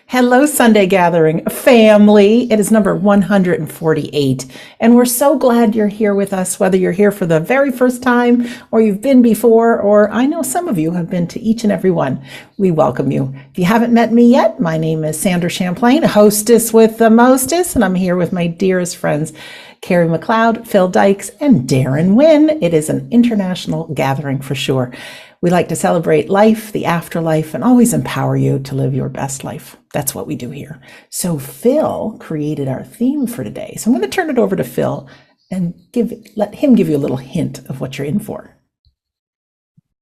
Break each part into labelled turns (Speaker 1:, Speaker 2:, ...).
Speaker 1: Hello, Sunday Gathering family. It is number 148, and we're so glad you're here with us, whether you're here for the very first time or you've been before, or I know some of you have been to each and every one. We welcome you. If you haven't met me yet, my name is Sandra Champlain, hostess with the mostest, and I'm here with my dearest friends, Kerry McLeod, Phil Dykes, and Darren Wynn. It is an international gathering for sure. We like to celebrate life, the afterlife, and always empower you to live your best life. That's what we do here. So Phil created our theme for today. So I'm going to turn it over to Phil and let him give you a little hint of what you're in for.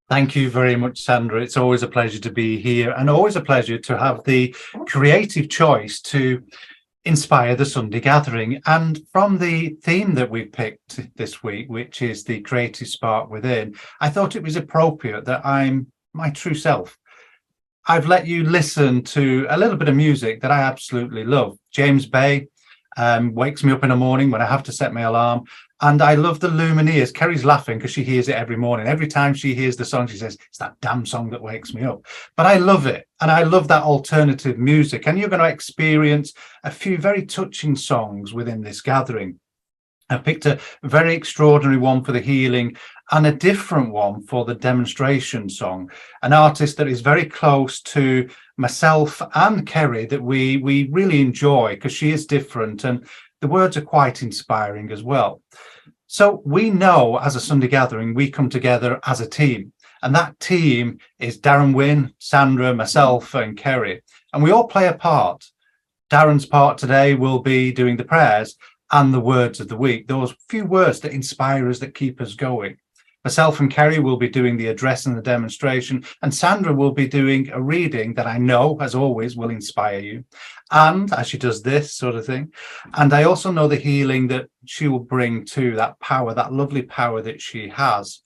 Speaker 2: Thank you very much, Sandra. It's always a pleasure to be here and always a pleasure to have the creative choice to inspire the Sunday gathering. And from the theme that we picked this week, which is the creative spark within, I thought it was appropriate that I'm my true self. I've let you listen to a little bit of music that I absolutely love. James Bay wakes me up in the morning when I have to set my alarm. And I love the Lumineers. Kerry's laughing because she hears it every morning. Every time she hears the song, she says, it's that damn song that wakes me up. But I love it. And I love that alternative music. And you're going to experience a few very touching songs within this gathering. I picked a very extraordinary one for the healing and a different one for the demonstration song. An artist that is very close to myself and Kerry that we really enjoy because she is different and the words are quite inspiring as well. So we know as a Sunday gathering, we come together as a team. And that team is Darren Wynn, Sandra, myself and Kerry. And we all play a part. Darren's part today will be doing the prayers and the words of the week, those few words that inspire us, that keep us going. Myself and Kerry will be doing the address and the demonstration, and Sandra will be doing a reading that I know, as always, will inspire you. And as she does this sort of thing, and I also know the healing that she will bring to that power, that lovely power that she has.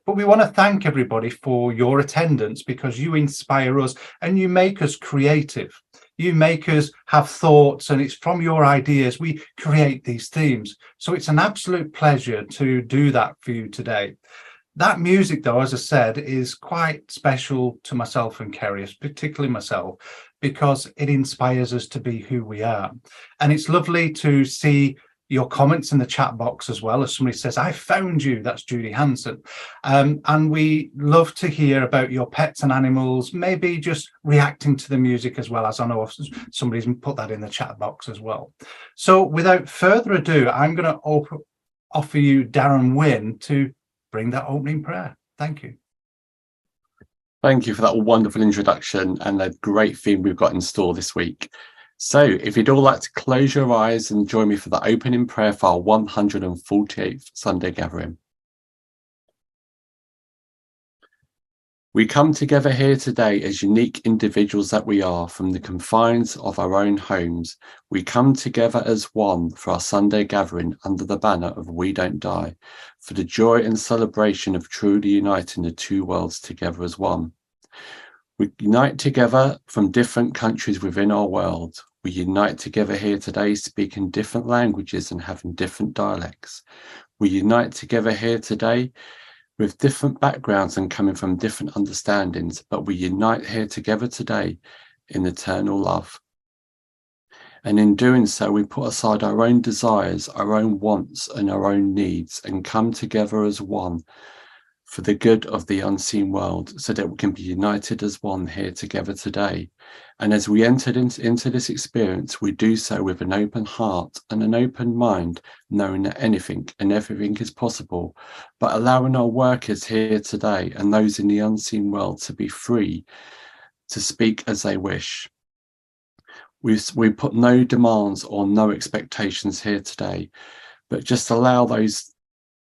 Speaker 2: But we want to thank everybody for your attendance because you inspire us and you make us creative. You make us have thoughts, and it's from your ideas we create these themes. So it's an absolute pleasure to do that for you today. That music, though, as I said, is quite special to myself and Kerry, particularly myself, because it inspires us to be who we are. And it's lovely to see your comments in the chat box as well. As somebody says, I found you, that's Judy Hanson. And we love to hear about your pets and animals, maybe just reacting to the music as well, as I know somebody's put that in the chat box as well. So without further ado, I'm going to offer you Darren Wynn to bring that opening prayer. Thank you.
Speaker 3: Thank you for that wonderful introduction and a great theme we've got in store this week. So if you'd all like to close your eyes and join me for the opening prayer for our 148th Sunday gathering. We come together here today as unique individuals that we are from the confines of our own homes. We come together as one for our Sunday gathering under the banner of We Don't Die, for the joy and celebration of truly uniting the two worlds together as one. We unite together from different countries within our world. We unite together here today speaking different languages and having different dialects. We unite together here today with different backgrounds and coming from different understandings, but we unite here together today in eternal love. And in doing so, we put aside our own desires, our own wants and our own needs and come together as one for the good of the unseen world so that we can be united as one here together today. And as we entered into this experience, we do so with an open heart and an open mind, knowing that anything and everything is possible, but allowing our workers here today and those in the unseen world to be free to speak as they wish. We put no demands or no expectations here today, but just allow those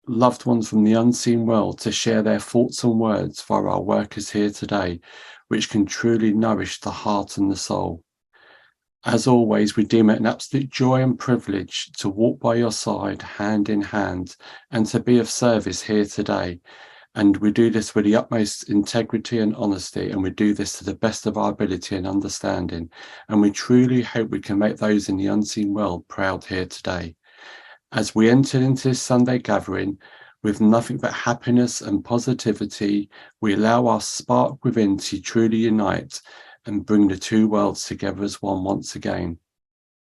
Speaker 3: loved ones from the unseen world to share their thoughts and words for our workers here today, which can truly nourish the heart and the soul. As always, we deem it an absolute joy and privilege to walk by your side hand in hand and to be of service here today. And we do this with the utmost integrity and honesty, and we do this to the best of our ability and understanding. And we truly hope we can make those in the unseen world proud here today. As we enter into this Sunday gathering with nothing but happiness and positivity, we allow our spark within to truly unite and bring the two worlds together as one once again.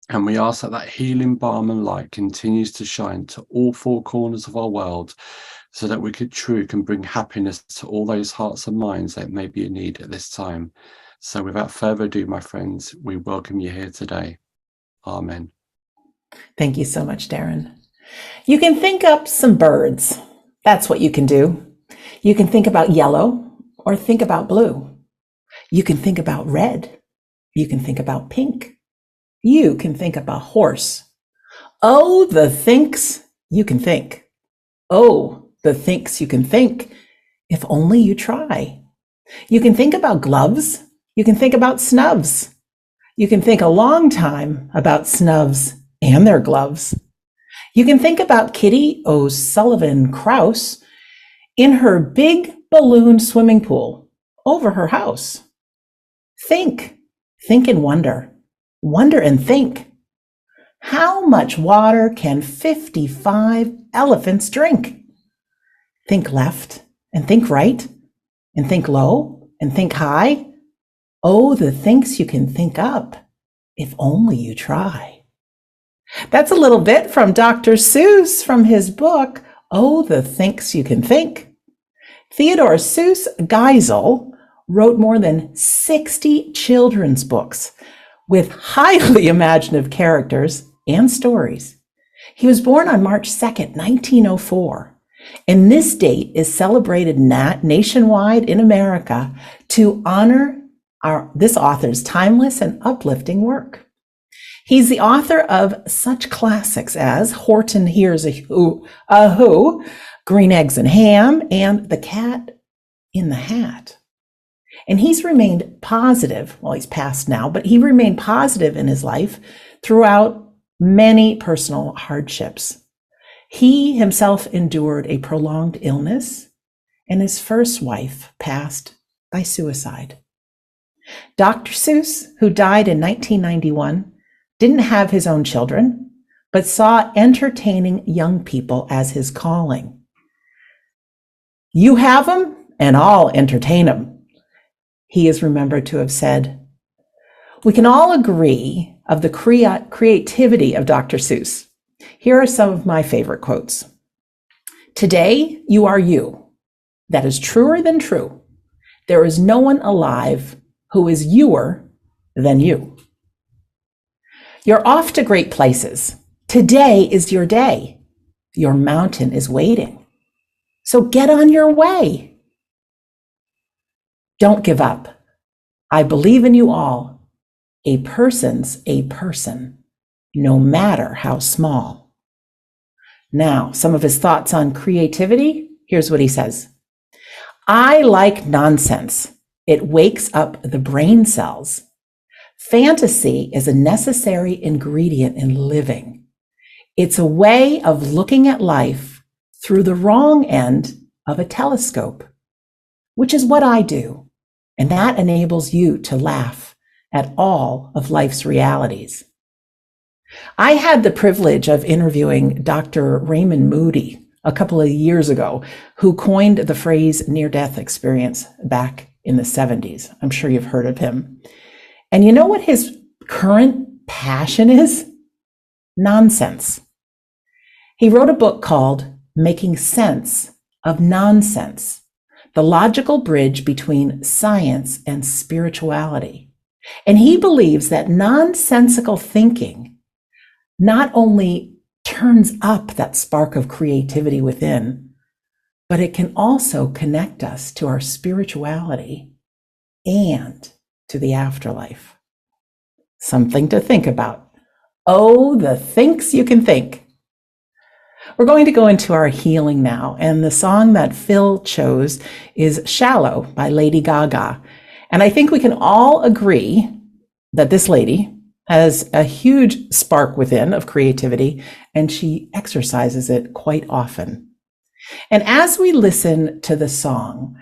Speaker 3: And we ask that that healing balm and light continues to shine to all four corners of our world, so that we can bring happiness to all those hearts and minds that may be in need at this time. So without further ado, my friends, we welcome you here today. Amen.
Speaker 1: Thank you so much, Darren. You can think up some birds. That's what you can do. You can think about yellow or think about blue. You can think about red. You can think about pink. You can think about horse. Oh, the thinks you can think. Oh, the thinks you can think, if only you try. You can think about gloves. You can think about snubs. You can think a long time about snubs and their gloves. You can think about Kitty O'Sullivan Krause in her big balloon swimming pool over her house. Think and wonder. Wonder and think. How much water can 55 elephants drink? Think left and think right and think low and think high. Oh, the thinks you can think up, if only you try. That's a little bit from Dr. Seuss from his book, Oh, the Thinks You Can Think. Theodore Seuss Geisel wrote more than 60 children's books with highly imaginative characters and stories. He was born on March 2nd, 1904, and this date is celebrated nationwide in America to honor this author's timeless and uplifting work. He's the author of such classics as Horton Hears a Who, Green Eggs and Ham, and The Cat in the Hat. And he's remained positive, well, he's passed now, but he remained positive in his life throughout many personal hardships. He himself endured a prolonged illness, and his first wife passed by suicide. Dr. Seuss, who died in 1991, didn't have his own children, but saw entertaining young people as his calling. You have them, and I'll entertain them, he is remembered to have said. We can all agree of the creativity of Dr. Seuss. Here are some of my favorite quotes. Today, you are you. That is truer than true. There is no one alive who is youer than you. You're off to great places. Today is your day. Your mountain is waiting. So get on your way. Don't give up. I believe in you all. A person's a person, no matter how small. Now, some of his thoughts on creativity. Here's what he says. I like nonsense. It wakes up the brain cells. Fantasy is a necessary ingredient in living. It's a way of looking at life through the wrong end of a telescope, which is what I do. And that enables you to laugh at all of life's realities. I had the privilege of interviewing Dr. Raymond Moody a couple of years ago, who coined the phrase near-death experience back in the 70s. I'm sure you've heard of him. And you know what his current passion is? Nonsense. He wrote a book called Making Sense of Nonsense, the logical bridge between science and spirituality. And he believes that nonsensical thinking not only turns up that spark of creativity within, but it can also connect us to our spirituality and to the afterlife. Something to think about. Oh, the thinks you can think. We're going to go into our healing now, and the song that Phil chose is Shallow by Lady Gaga. And I think we can all agree that this lady has a huge spark within of creativity, and she exercises it quite often. And as we listen to the song,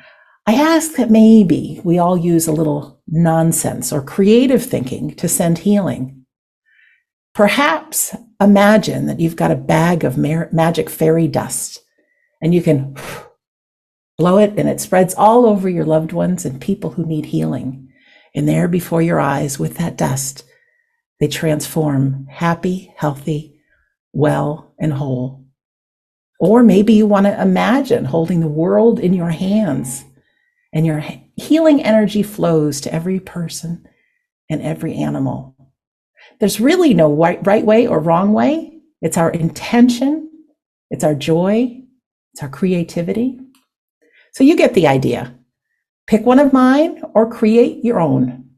Speaker 1: I ask that maybe we all use a little nonsense or creative thinking to send healing. Perhaps imagine that you've got a bag of magic fairy dust, and you can blow it and it spreads all over your loved ones and people who need healing. And there before your eyes with that dust, they transform happy, healthy, well, and whole. Or maybe you want to imagine holding the world in your hands and your healing energy flows to every person and every animal. There's really no right way or wrong way. It's our intention, it's our joy, it's our creativity. So you get the idea. Pick one of mine or create your own.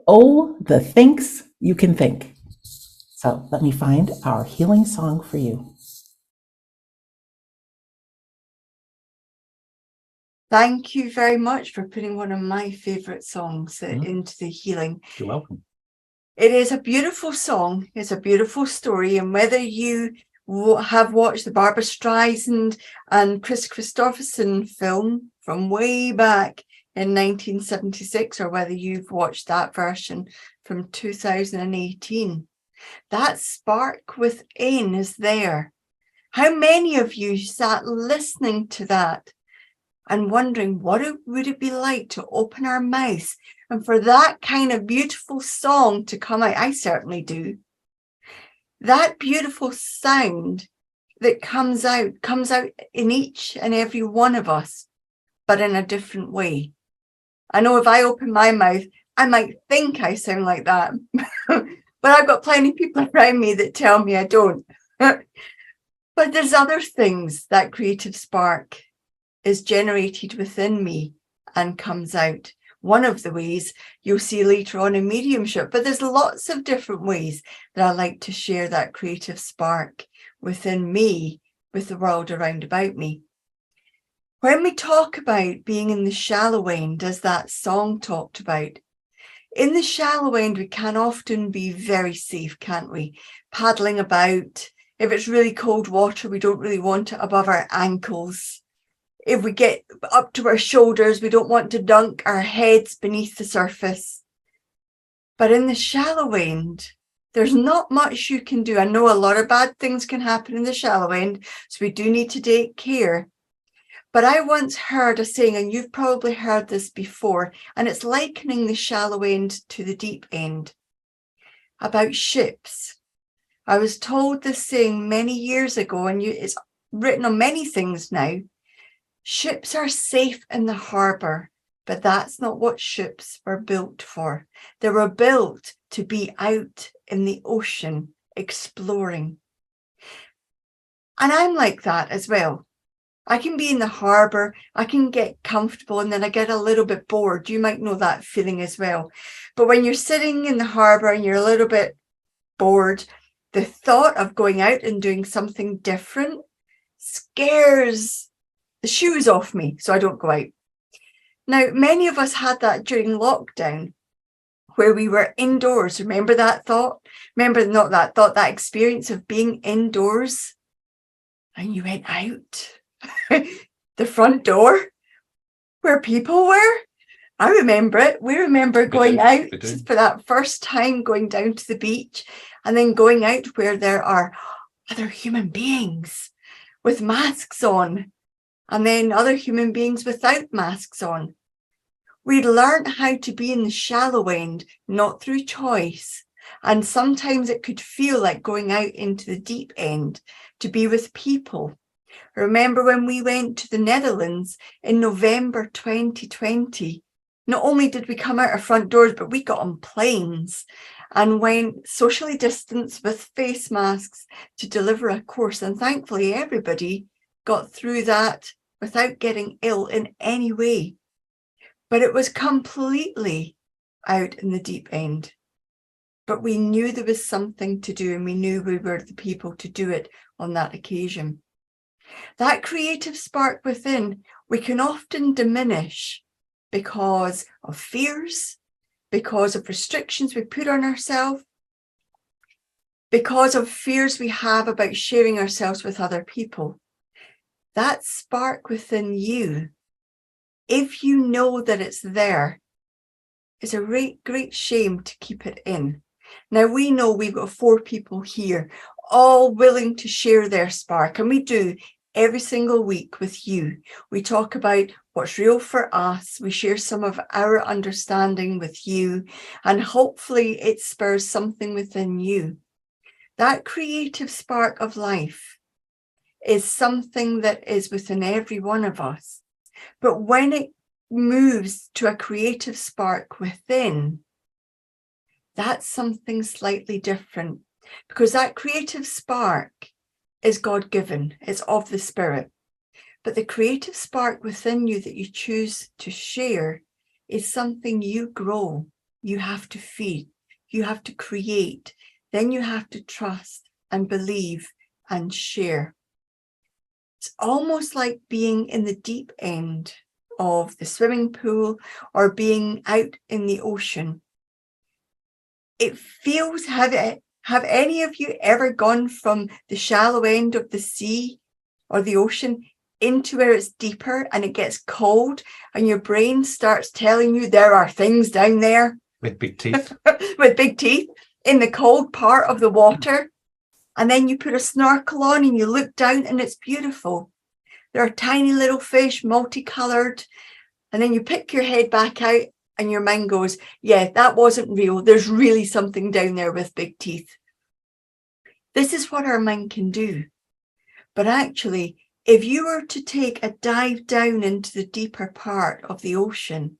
Speaker 1: Oh, the thinks you can think. So let me find our healing song for you.
Speaker 4: Thank you very much for putting one of my favourite songs into the healing.
Speaker 2: You're welcome.
Speaker 4: It is a beautiful song. It's a beautiful story. And whether you have watched the Barbra Streisand and Chris Christopherson film from way back in 1976, or whether you've watched that version from 2018, that spark within is there. How many of you sat listening to that and wondering what would it be like to open our mouths and for that kind of beautiful song to come out? I certainly do. That beautiful sound that comes out in each and every one of us, but in a different way. I know if I open my mouth, I might think I sound like that, but I've got plenty of people around me that tell me I don't. But there's other things that creative spark is generated within me and comes out. One of the ways you'll see later on in mediumship, but there's lots of different ways that I like to share that creative spark within me with the world around about me. When we talk about being in the shallow end, as that song talked about, in the shallow end, we can often be very safe, can't we? Paddling about. If it's really cold water, we don't really want it above our ankles. If we get up to our shoulders, we don't want to dunk our heads beneath the surface. But in the shallow end, there's not much you can do. I know a lot of bad things can happen in the shallow end, so we do need to take care. But I once heard a saying, and you've probably heard this before, and it's likening the shallow end to the deep end, about ships. I was told this saying many years ago, and it's written on many things now. Ships are safe in the harbour, but that's not what ships were built for. They were built to be out in the ocean, exploring. And I'm like that as well. I can be in the harbour, I can get comfortable, and then I get a little bit bored. You might know that feeling as well. But when you're sitting in the harbour and you're a little bit bored, the thought of going out and doing something different scares the shoes off me, so I don't go out. Now, many of us had that during lockdown, where we were indoors. Remember that thought? Remember, not that thought, that experience of being indoors, and you went out the front door where people were. I remember it. We remember going out for that first time, going down to the beach, and then going out where there are other human beings with masks on, and then other human beings without masks on. We'd learned how to be in the shallow end, not through choice. And sometimes it could feel like going out into the deep end to be with people. Remember when we went to the Netherlands in November 2020, not only did we come out our front doors, but we got on planes and went socially distanced with face masks to deliver a course. And thankfully, everybody got through that without getting ill in any way. But it was completely out in the deep end. But we knew there was something to do, and we knew we were the people to do it on that occasion. That creative spark within, we can often diminish because of fears, because of restrictions we put on ourselves, because of fears we have about sharing ourselves with other people. That spark within you, if you know that it's there, it's a great shame to keep it in. Now, we know we've got 4 people here, all willing to share their spark, and we do every single week with you. We talk about what's real for us. We share some of our understanding with you, and hopefully it spurs something within you. That creative spark of life is something that is within every one of us. But when it moves to a creative spark within, that's something slightly different, because that creative spark is God-given, it's of the Spirit. But the creative spark within you that you choose to share is something you grow, you have to feed, you have to create, then you have to trust and believe and share. It's almost like being in the deep end of the swimming pool or being out in the ocean. It feels, have any of you ever gone from the shallow end of the sea or the ocean into where it's deeper and it gets cold and your brain starts telling you there are things down there
Speaker 2: With big teeth.
Speaker 4: with big teeth in the cold part of the water? And then you put a snorkel on and you look down and it's beautiful. There are tiny little fish, multicolored. And then you pick your head back out and your mind goes, yeah, that wasn't real. There's really something down there with big teeth. This is what our mind can do. But actually, if you were to take a dive down into the deeper part of the ocean,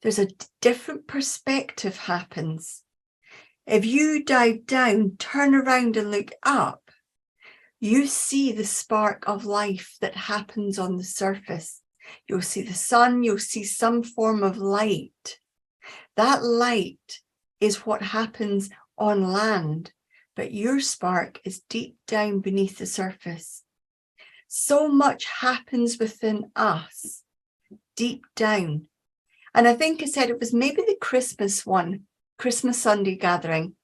Speaker 4: there's a different perspective happens. If you dive down, turn around and look up, you see the spark of life that happens on the surface. You'll see the sun, you'll see some form of light. That light is what happens on land, but your spark is deep down beneath the surface. So much happens within us, deep down. And I think I said it was maybe the Christmas Sunday gathering,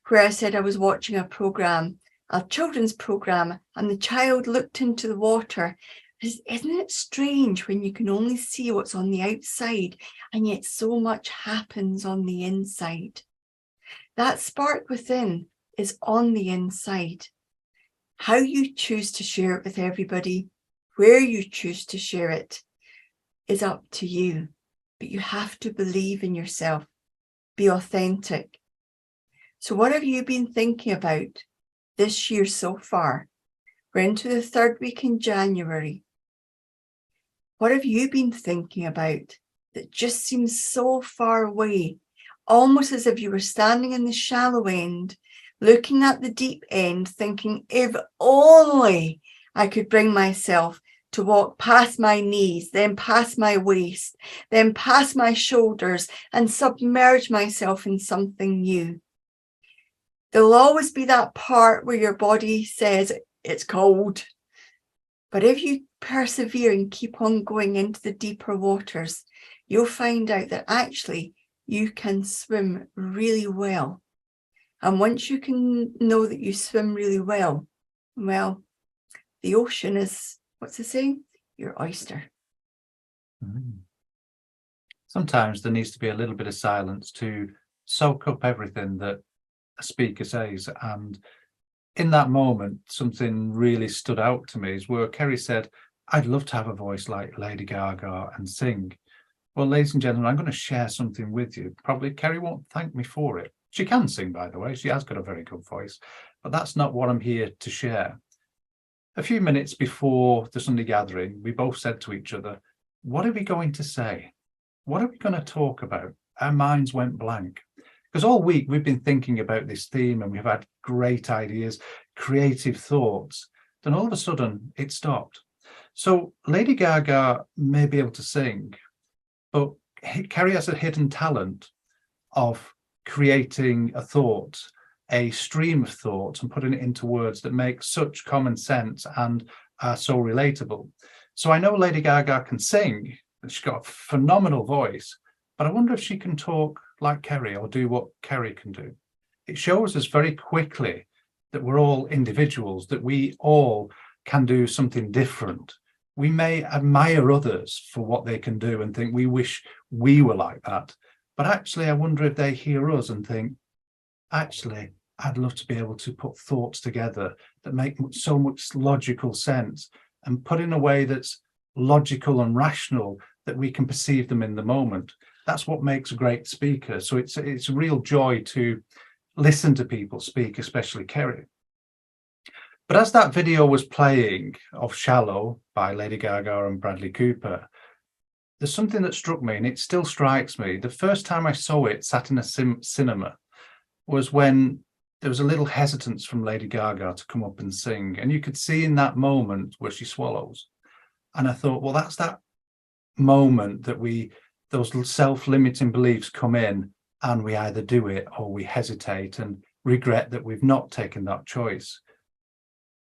Speaker 4: where I said I was watching a children's program, and the child looked into the water. Isn't it strange when you can only see what's on the outside, and yet so much happens on the inside? That spark within is on the inside. How you choose to share it with everybody, where you choose to share it, is up to you. But you have to believe in yourself, be authentic. So what have you been thinking about this year so far? We're into the third week in January. What have you been thinking about that just seems so far away, almost as if you were standing in the shallow end, looking at the deep end, thinking, if only I could bring myself to walk past my knees, then past my waist, then past my shoulders, and submerge myself in something new. There'll always be that part where your body says it's cold. But if you persevere and keep on going into the deeper waters, you'll find out that actually you can swim really well. And once you can know that you swim really well, the ocean is, what's the saying? Your oyster.
Speaker 2: Sometimes there needs to be a little bit of silence to soak up everything that a speaker says. And in that moment, something really stood out to me is where Kerry said, I'd love to have a voice like Lady Gaga and sing. Well, ladies and gentlemen, I'm going to share something with you. Probably Kerry won't thank me for it. She can sing, by the way. She has got a very good voice, but that's not what I'm here to share. A few minutes before the Sunday gathering, we both said to each other, what are we going to say? What are we going to talk about? Our minds went blank. Because all week we've been thinking about this theme and we've had great ideas, creative thoughts. Then all of a sudden it stopped. So Lady Gaga may be able to sing, but Kerry has a hidden talent of creating a thought, a stream of thought, and putting it into words that make such common sense and are so relatable. So I know Lady Gaga can sing, and she's got a phenomenal voice, but I wonder if she can talk like Kerry or do what Kerry can do. It shows us very quickly that we're all individuals, that we all can do something different. We may admire others for what they can do and think we wish we were like that. But actually, I wonder if they hear us and think, actually, I'd love to be able to put thoughts together that make so much logical sense. and put in a way that's logical and rational, that we can perceive them in the moment. That's what makes a great speaker. So it's a real joy to listen to people speak, especially Kerry. But as that video was playing of Shallow by Lady Gaga and Bradley Cooper, there's something that struck me, and it still strikes me. The first time I saw it sat in a cinema was when there was a little hesitance from Lady Gaga to come up and sing. And you could see in that moment where she swallows. And I thought, well, that's that moment that those self-limiting beliefs come in, and we either do it or we hesitate and regret that we've not taken that choice.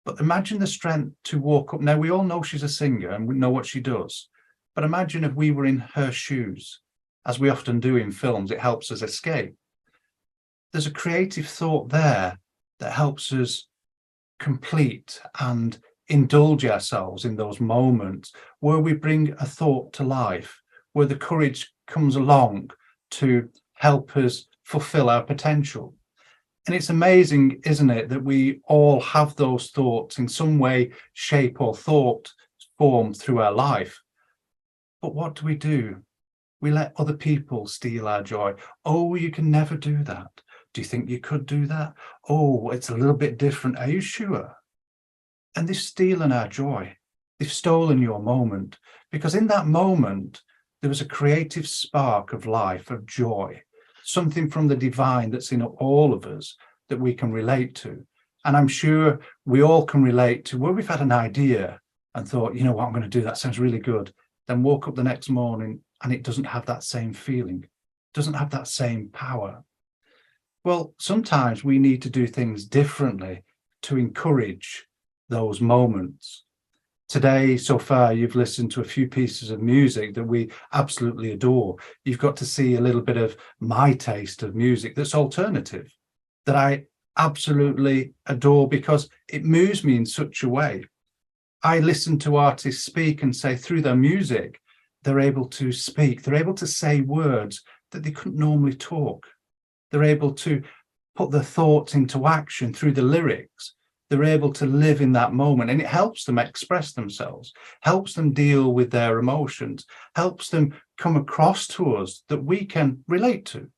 Speaker 2: But imagine the strength to walk up. Now, we all know she's a singer and we know what she does. But imagine if we were in her shoes, as we often do in films. It helps us escape. There's a creative thought there that helps us complete and indulge ourselves in those moments where we bring a thought to life, where the courage comes along to help us fulfill our potential. And it's amazing, isn't it, that we all have those thoughts in some way, shape or form through our life. But what do? We let other people steal our joy. Oh, you can never do that. Do you think you could do that? Oh, it's a little bit different. Are you sure? And they've stolen our joy. They've stolen your moment, because in that moment, there was a creative spark of life, of joy, something from the divine that's in all of us that we can relate to. And I'm sure we all can relate to where we've had an idea and thought, you know what, I'm going to do that. Sounds really good. Then woke up the next morning and it doesn't have that same feeling, doesn't have that same power. Well, sometimes we need to do things differently to encourage those moments. Today, so far, you've listened to a few pieces of music that we absolutely adore. You've got to see a little bit of my taste of music that's alternative, that I absolutely adore because it moves me in such a way. I listen to artists speak and say through their music, they're able to speak, they're able to say words that they couldn't normally talk. They're able to put their thoughts into action through the lyrics. They're able to live in that moment, and it helps them express themselves, helps them deal with their emotions, helps them come across to us that we can relate to.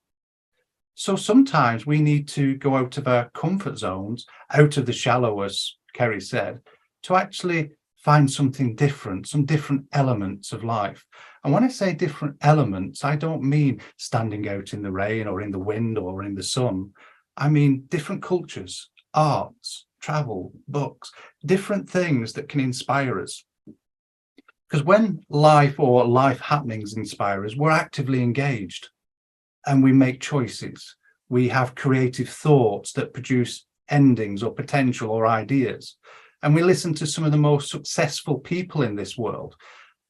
Speaker 2: So sometimes we need to go out of our comfort zones, out of the shallow, as Kerry said, to actually find something different, some different elements of life. And when I say different elements, I don't mean standing out in the rain or in the wind or in the sun. I mean different cultures, arts, travel, books, different things that can inspire us. Because when life or life happenings inspire us, we're actively engaged and we make choices. We have creative thoughts that produce endings or potential or ideas. And we listen to some of the most successful people in this world.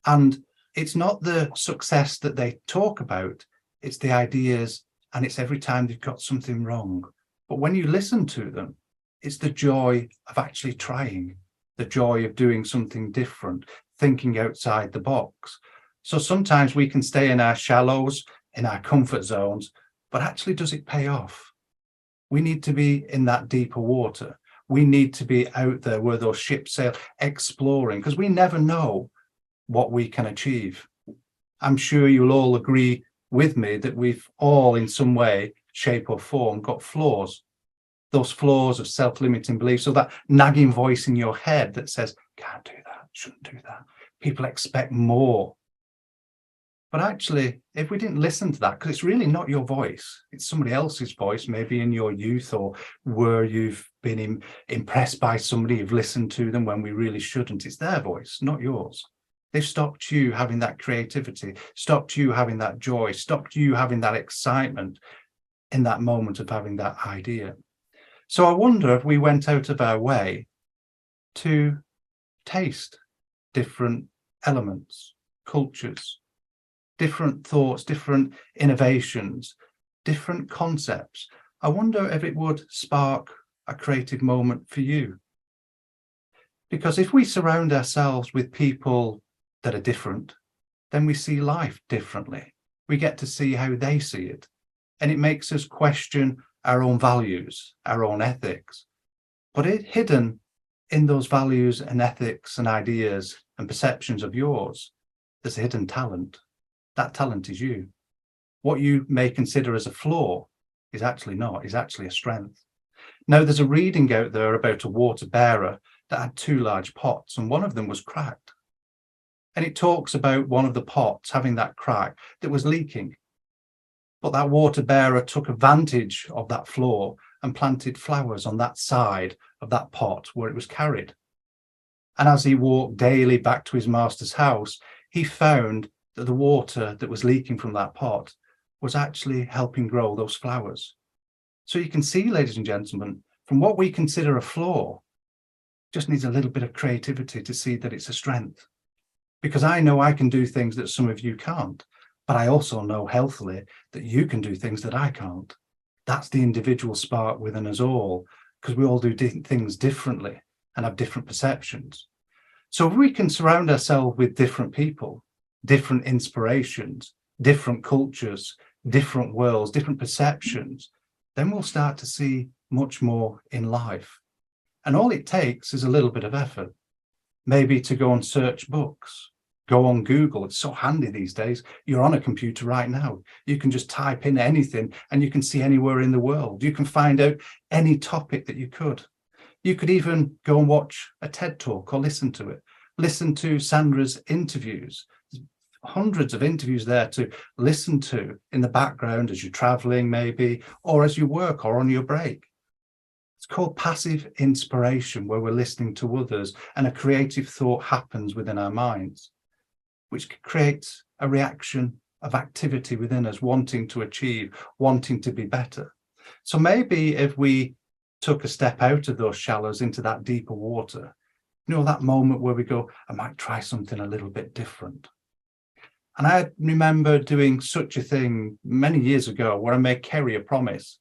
Speaker 2: And it's not the success that they talk about, it's the ideas, and it's every time they've got something wrong. But when you listen to them, it's the joy of actually trying, the joy of doing something different, thinking outside the box. So sometimes we can stay in our shallows, in our comfort zones, but actually, does it pay off? We need to be in that deeper water. We need to be out there where those ships sail, exploring, because we never know what we can achieve. I'm sure you'll all agree with me that we've all, in some way, shape or form, got flaws. Those flaws of self-limiting beliefs, so that nagging voice in your head that says, can't do that, shouldn't do that. People expect more. But actually, if we didn't listen to that, because it's really not your voice, it's somebody else's voice, maybe in your youth or where you've been impressed by somebody, you've listened to them when we really shouldn't. It's their voice, not yours. They've stopped you having that creativity, stopped you having that joy, stopped you having that excitement in that moment of having that idea. So I wonder if we went out of our way to taste different elements, cultures, different thoughts, different innovations, different concepts. I wonder if it would spark a creative moment for you. Because if we surround ourselves with people that are different, then we see life differently. We get to see how they see it. And it makes us question our own values, our own ethics. But hidden in those values and ethics and ideas and perceptions of yours, there's a hidden talent. That talent is you. What you may consider as a flaw is actually not, is actually a strength. Now, there's a reading out there about a water bearer that had 2 large pots, and one of them was cracked. And it talks about one of the pots having that crack that was leaking. But that water bearer took advantage of that flaw and planted flowers on that side of that pot where it was carried. And as he walked daily back to his master's house, he found that the water that was leaking from that pot was actually helping grow those flowers. So you can see, ladies and gentlemen, from what we consider a flaw, just needs a little bit of creativity to see that it's a strength. Because I know I can do things that some of you can't, but I also know healthily that you can do things that I can't. That's the individual spark within us all, because we all do things differently and have different perceptions. So if we can surround ourselves with different people, different inspirations, different cultures, different worlds, different perceptions, then we'll start to see much more in life. And all it takes is a little bit of effort, maybe to go and search books, go on Google. It's so handy these days. You're on a computer right now. You can just type in anything and you can see anywhere in the world. You can find out any topic that you could. You could even go and watch a TED talk or listen to it. Listen to Sandra's interviews. There's hundreds of interviews there to listen to in the background as you're traveling maybe, or as you work or on your break. It's called passive inspiration, where we're listening to others and a creative thought happens within our minds, which creates a reaction of activity within us, wanting to achieve, wanting to be better. So maybe if we took a step out of those shallows into that deeper water, you know, that moment where we go, I might try something a little bit different. And I remember doing such a thing many years ago where I made Kerry a promise.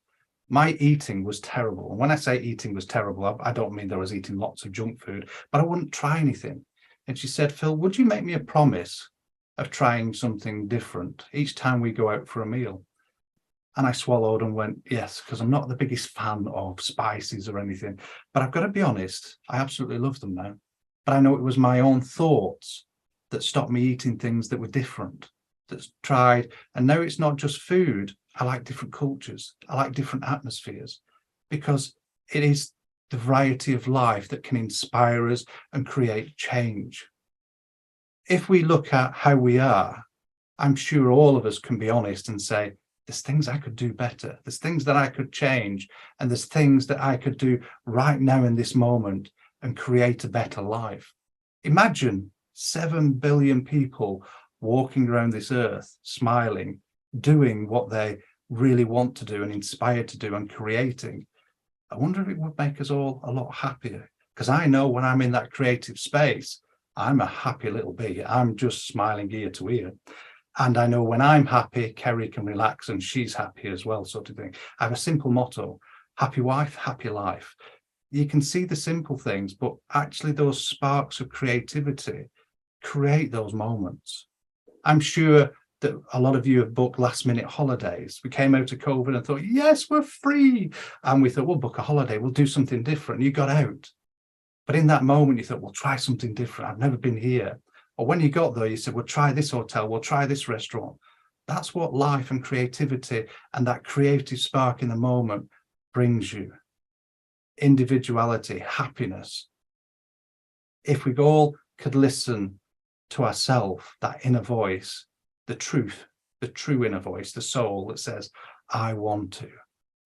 Speaker 2: My eating was terrible. And when I say eating was terrible, I don't mean that I was eating lots of junk food, but I wouldn't try anything. And she said, Phil, would you make me a promise of trying something different each time we go out for a meal? And I swallowed and went, yes, because I'm not the biggest fan of spices or anything. But I've got to be honest, I absolutely love them now. But I know it was my own thoughts that stopped me eating things that were different, that's tried. And now it's not just food. I like different cultures. I like different atmospheres, because it is the variety of life that can inspire us and create change. If we look at how we are, I'm sure all of us can be honest and say, there's things I could do better. There's things that I could change. And there's things that I could do right now in this moment and create a better life. Imagine 7 billion people walking around this earth, smiling, doing what they really want to do and inspired to do and creating. I wonder if it would make us all a lot happier, because I know when I'm in that creative space, I'm a happy little bee. I'm just smiling ear to ear. And I know when I'm happy, Kerry can relax and she's happy as well, sort of thing. I have a simple motto: happy wife, happy life. You can see the simple things, but actually those sparks of creativity create those moments. I'm sure that a lot of you have booked last minute holidays. We came out of COVID and thought, yes, we're free. And we thought, we'll book a holiday. We'll do something different. You got out. But in that moment, you thought, we'll try something different. I've never been here. Or when you got there, you said, we'll try this hotel. We'll try this restaurant. That's what life and creativity and that creative spark in the moment brings you. Individuality, happiness. If we all could listen to ourselves, that inner voice, the truth, the true inner voice, the soul that says, I want to,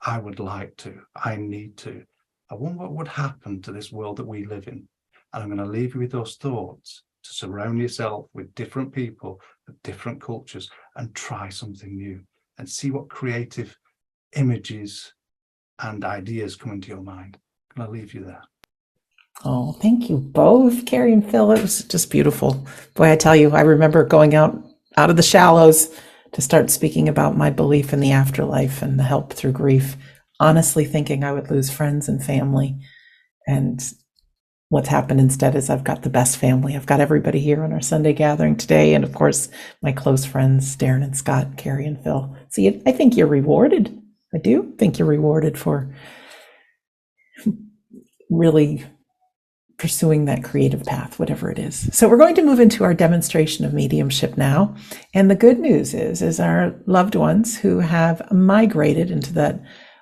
Speaker 2: I would like to, I need to. I wonder what would happen to this world that we live in. And I'm going to leave you with those thoughts, to surround yourself with different people, with different cultures, and try something new and see what creative images and ideas come into your mind. I'm going to leave you there.
Speaker 1: Oh, thank you both, Kerry and Phil. It was just beautiful. Boy, I tell you, I remember going out of the shallows to start speaking about my belief in the afterlife and the help through grief, honestly thinking I would lose friends and family. And what's happened instead is I've got the best family. I've got everybody here on our Sunday gathering today. And of course, my close friends, Darren and Scott, Kerry and Phil. See, I think you're rewarded. I do think you're rewarded for really pursuing that creative path, whatever it is. So we're going to move into our demonstration of mediumship now. And the good news is our loved ones who have migrated into that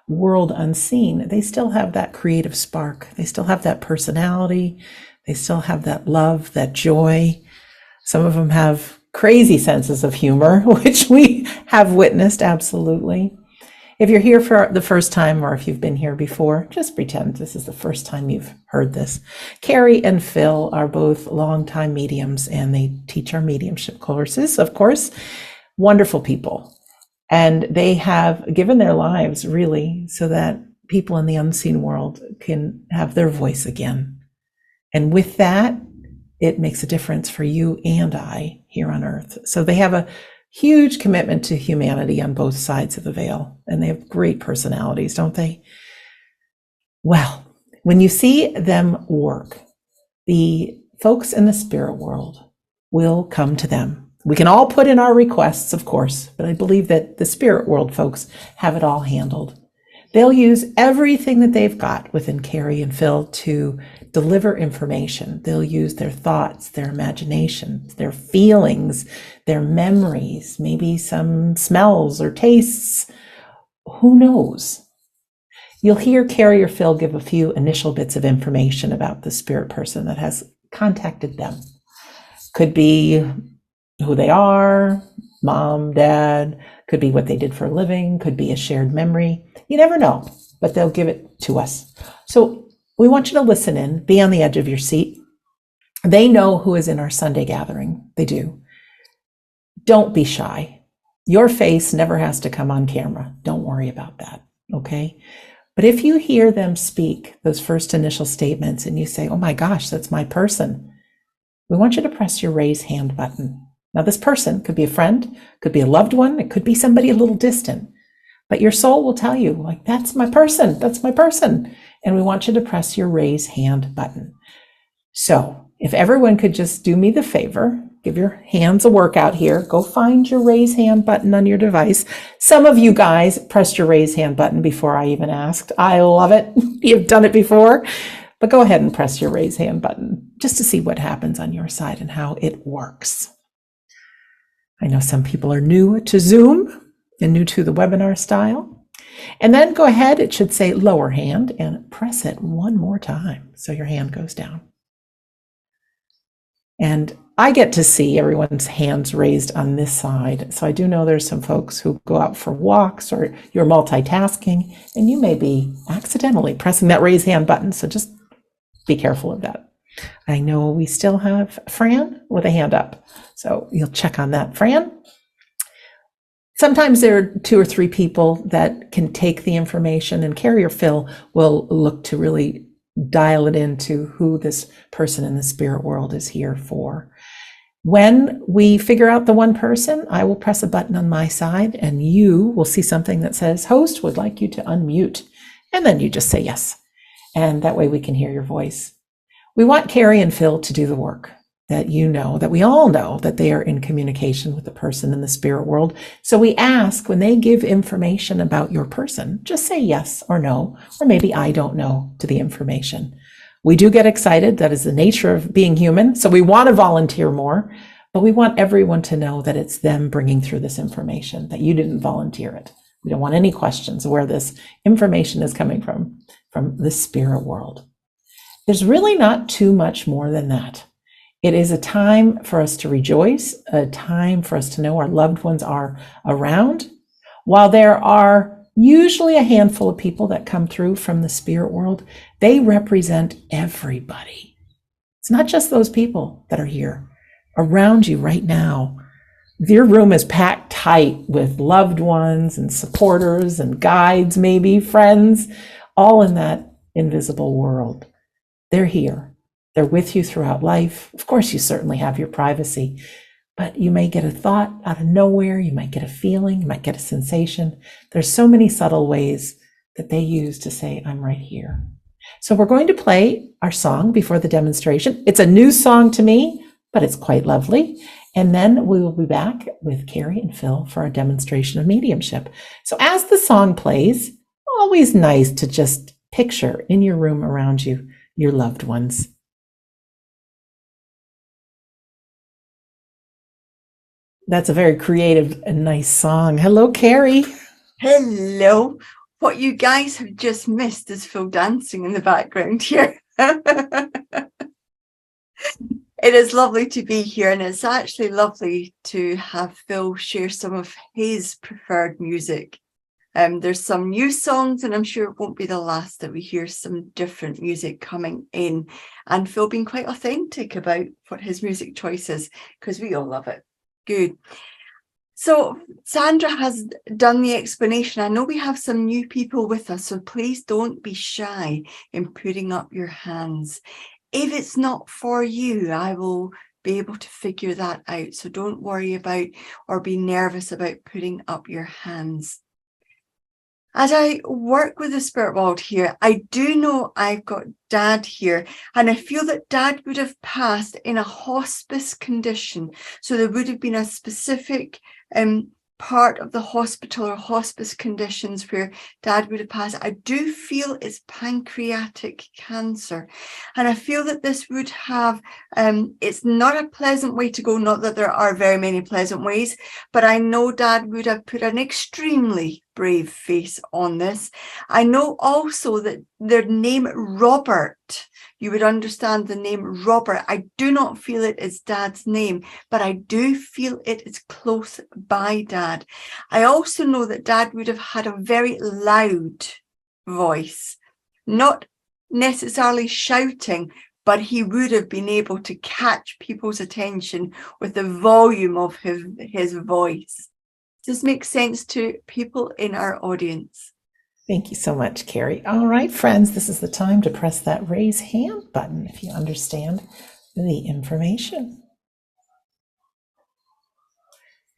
Speaker 1: world unseen, they still have that creative spark. They still have that personality. They still have that love, that joy. Some of them have crazy senses of humor, which we have witnessed, absolutely. If you're here for the first time, or if you've been here before, just pretend this is the first time you've heard this. Kerry and Phil are both longtime mediums, and they teach our mediumship courses, of course. Wonderful people. And they have given their lives, really, so that people in the unseen world can have their voice again. And with that, it makes a difference for you and I here on earth. So they have a huge commitment to humanity on both sides of the veil, and they have great personalities, don't they? Well, when you see them work, the folks in the spirit world will come to them. We can all put in our requests, of course, but I believe that the spirit world folks have it all handled. They'll use everything that they've got within Kerry and Phil to deliver information. They'll use their thoughts, their imagination, their feelings, their memories, maybe some smells or tastes. Who knows? You'll hear Kerry or Phil give a few initial bits of information about the spirit person that has contacted them. Could be who they are, mom, dad, could be what they did for a living, could be a shared memory. You never know, but they'll give it to us. So we want you to listen in, be on the edge of your seat. They know who is in our Sunday gathering. They do. Don't be shy. Your face never has to come on camera. Don't worry about that, okay? But if you hear them speak those first initial statements and you say, oh my gosh, that's my person, we want you to press your raise hand button. Now, this person could be a friend, could be a loved one, it could be somebody a little distant, but your soul will tell you, like, that's my person, that's my person. And we want you to press your raise hand button. So if everyone could just do me the favor, give your hands a workout here, go find your raise hand button on your device. Some of you guys pressed your raise hand button before I even asked. I love it. You've done it before, but go ahead and press your raise hand button just to see what happens on your side and how it works. I know some people are new to Zoom and new to the webinar style. And then go ahead, it should say lower hand, and press it one more time so your hand goes down. And I get to see everyone's hands raised on this side. So I do know there's some folks who go out for walks or you're multitasking, and you may be accidentally pressing that raise hand button. So just be careful of that. I know we still have Fran with a hand up. So you'll check on that, Fran. Sometimes there are 2 or 3 people that can take the information, and Kerry or Phil will look to really dial it into who this person in the spirit world is here for. When we figure out the one person, I will press a button on my side and you will see something that says, host would like you to unmute. And then you just say yes. And that way we can hear your voice. We want Kerry and Phil to do the work, that you know, that we all know that they are in communication with the person in the spirit world. So we ask, when they give information about your person, just say yes or no, or maybe I don't know to the information. We do get excited. That is the nature of being human. So we want to volunteer more, but we want everyone to know that it's them bringing through this information, that you didn't volunteer it. We don't want any questions where this information is coming from the spirit world. There's really not too much more than that. It is a time for us to rejoice, a time for us to know our loved ones are around. While there are usually a handful of people that come through from the spirit world, they represent everybody. It's not just those people that are here around you right now. Your room is packed tight with loved ones and supporters and guides, maybe friends, all in that invisible world. They're here. They're with you throughout life. Of course, you certainly have your privacy, but you may get a thought out of nowhere. You might get a feeling. You might get a sensation. There's so many subtle ways that they use to say, I'm right here. So we're going to play our song before the demonstration. It's a new song to me, but it's quite lovely. And then we will be back with Kerry and Phil for our demonstration of mediumship. So as the song plays, always nice to just picture in your room around you, your loved ones. That's a very creative and nice song. Hello, Kerry.
Speaker 4: Hello. What you guys have just missed is Phil dancing in the background here. It is lovely to be here, and it's actually lovely to have Phil share some of his preferred music. There's some new songs, and I'm sure it won't be the last that we hear some different music coming in. And Phil being quite authentic about what his music choice is, because we all love it. Good. So Sandra has done the explanation. I know we have some new people with us, so please don't be shy in putting up your hands. If it's not for you, I will be able to figure that out. So don't worry about or be nervous about putting up your hands. As I work with the spirit world here, I do know I've got Dad here, and I feel that Dad would have passed in a hospice condition. So there would have been a specific part of the hospital or hospice conditions where Dad would have passed. I do feel it's pancreatic cancer, and I feel that this would have it's not a pleasant way to go, not that there are very many pleasant ways, but I know Dad would have put an extremely brave face on this. I know also that the name Robert, you would understand the name Robert. I do not feel it is Dad's name, but I do feel it is close by Dad. I also know that Dad would have had a very loud voice, not necessarily shouting, but he would have been able to catch people's attention with the volume of his voice. Does this make sense to people in our audience?
Speaker 1: Thank you so much, Kerry. All right, friends, this is the time to press that raise hand button if you understand the information.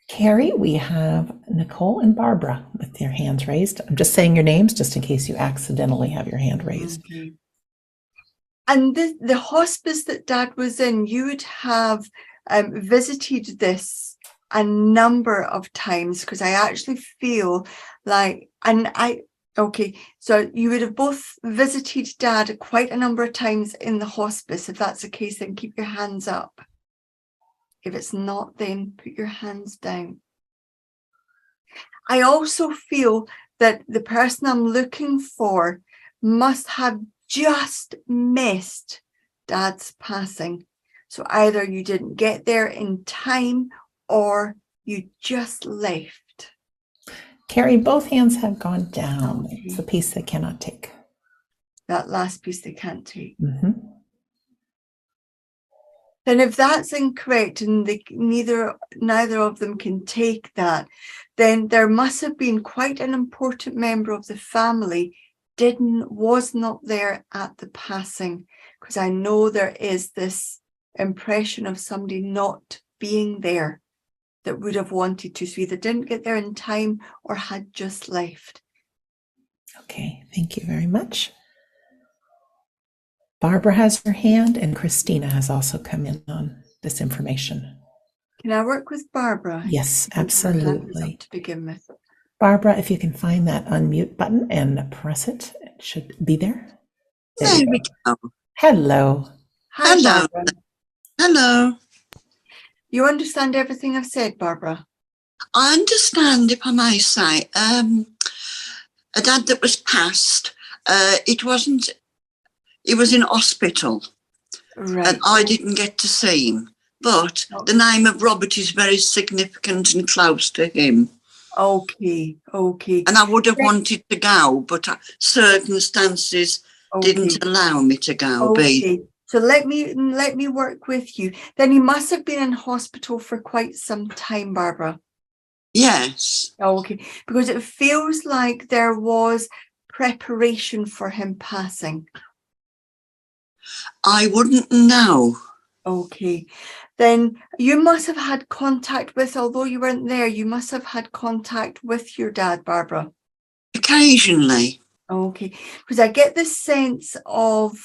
Speaker 1: Kerry, we have Nicole and Barbara with their hands raised. I'm just saying your names just in case you accidentally have your hand raised.
Speaker 4: Okay. And the hospice that Dad was in, you would have visited this a number of times, because I actually feel like, okay, so you would have both visited Dad quite a number of times in the hospice. If that's the case, then keep your hands up. If it's not, then put your hands down. I also feel that the person I'm looking for must have just missed Dad's passing. So either you didn't get there in time or you just left.
Speaker 1: Kerry, both hands have gone down.
Speaker 4: Okay.
Speaker 1: It's the piece they cannot take.
Speaker 4: That last piece they can't take.
Speaker 1: Mm-hmm.
Speaker 4: Then if that's incorrect and neither of them can take that, then there must have been quite an important member of the family was not there at the passing, because I know there is this impression of somebody not being there that would have wanted to. So either didn't get there in time or had just left.
Speaker 1: Okay, thank you very much. Barbara has her hand, and Christina has also come in on this information.
Speaker 4: Can I work with Barbara?
Speaker 1: Yes,
Speaker 4: Her hand was
Speaker 1: absolutely.
Speaker 4: up to begin with.
Speaker 1: Barbara, if you can find that unmute button and press it, it should be there.
Speaker 5: There we go.
Speaker 1: Hello.
Speaker 4: Hi,
Speaker 5: Hello.
Speaker 4: Barbara.
Speaker 5: Hello.
Speaker 4: You understand everything I've said, Barbara?
Speaker 5: I understand, if I may say, a dad that was passed, he was in hospital,
Speaker 4: Right.
Speaker 5: and I didn't get to see him. But the name of Robert is very significant and close to him.
Speaker 4: Okay.
Speaker 5: And I would have wanted to go, but circumstances didn't allow me to go.
Speaker 4: Okay. So let me work with you. Then he must have been in hospital for quite some time, Barbara.
Speaker 5: Yes.
Speaker 4: Okay. Because it feels like there was preparation for him passing.
Speaker 5: I wouldn't know.
Speaker 4: Okay. Then you must have had contact with, although you weren't there, you must have had contact with your dad, Barbara.
Speaker 5: Occasionally.
Speaker 4: Okay. Because I get this sense of,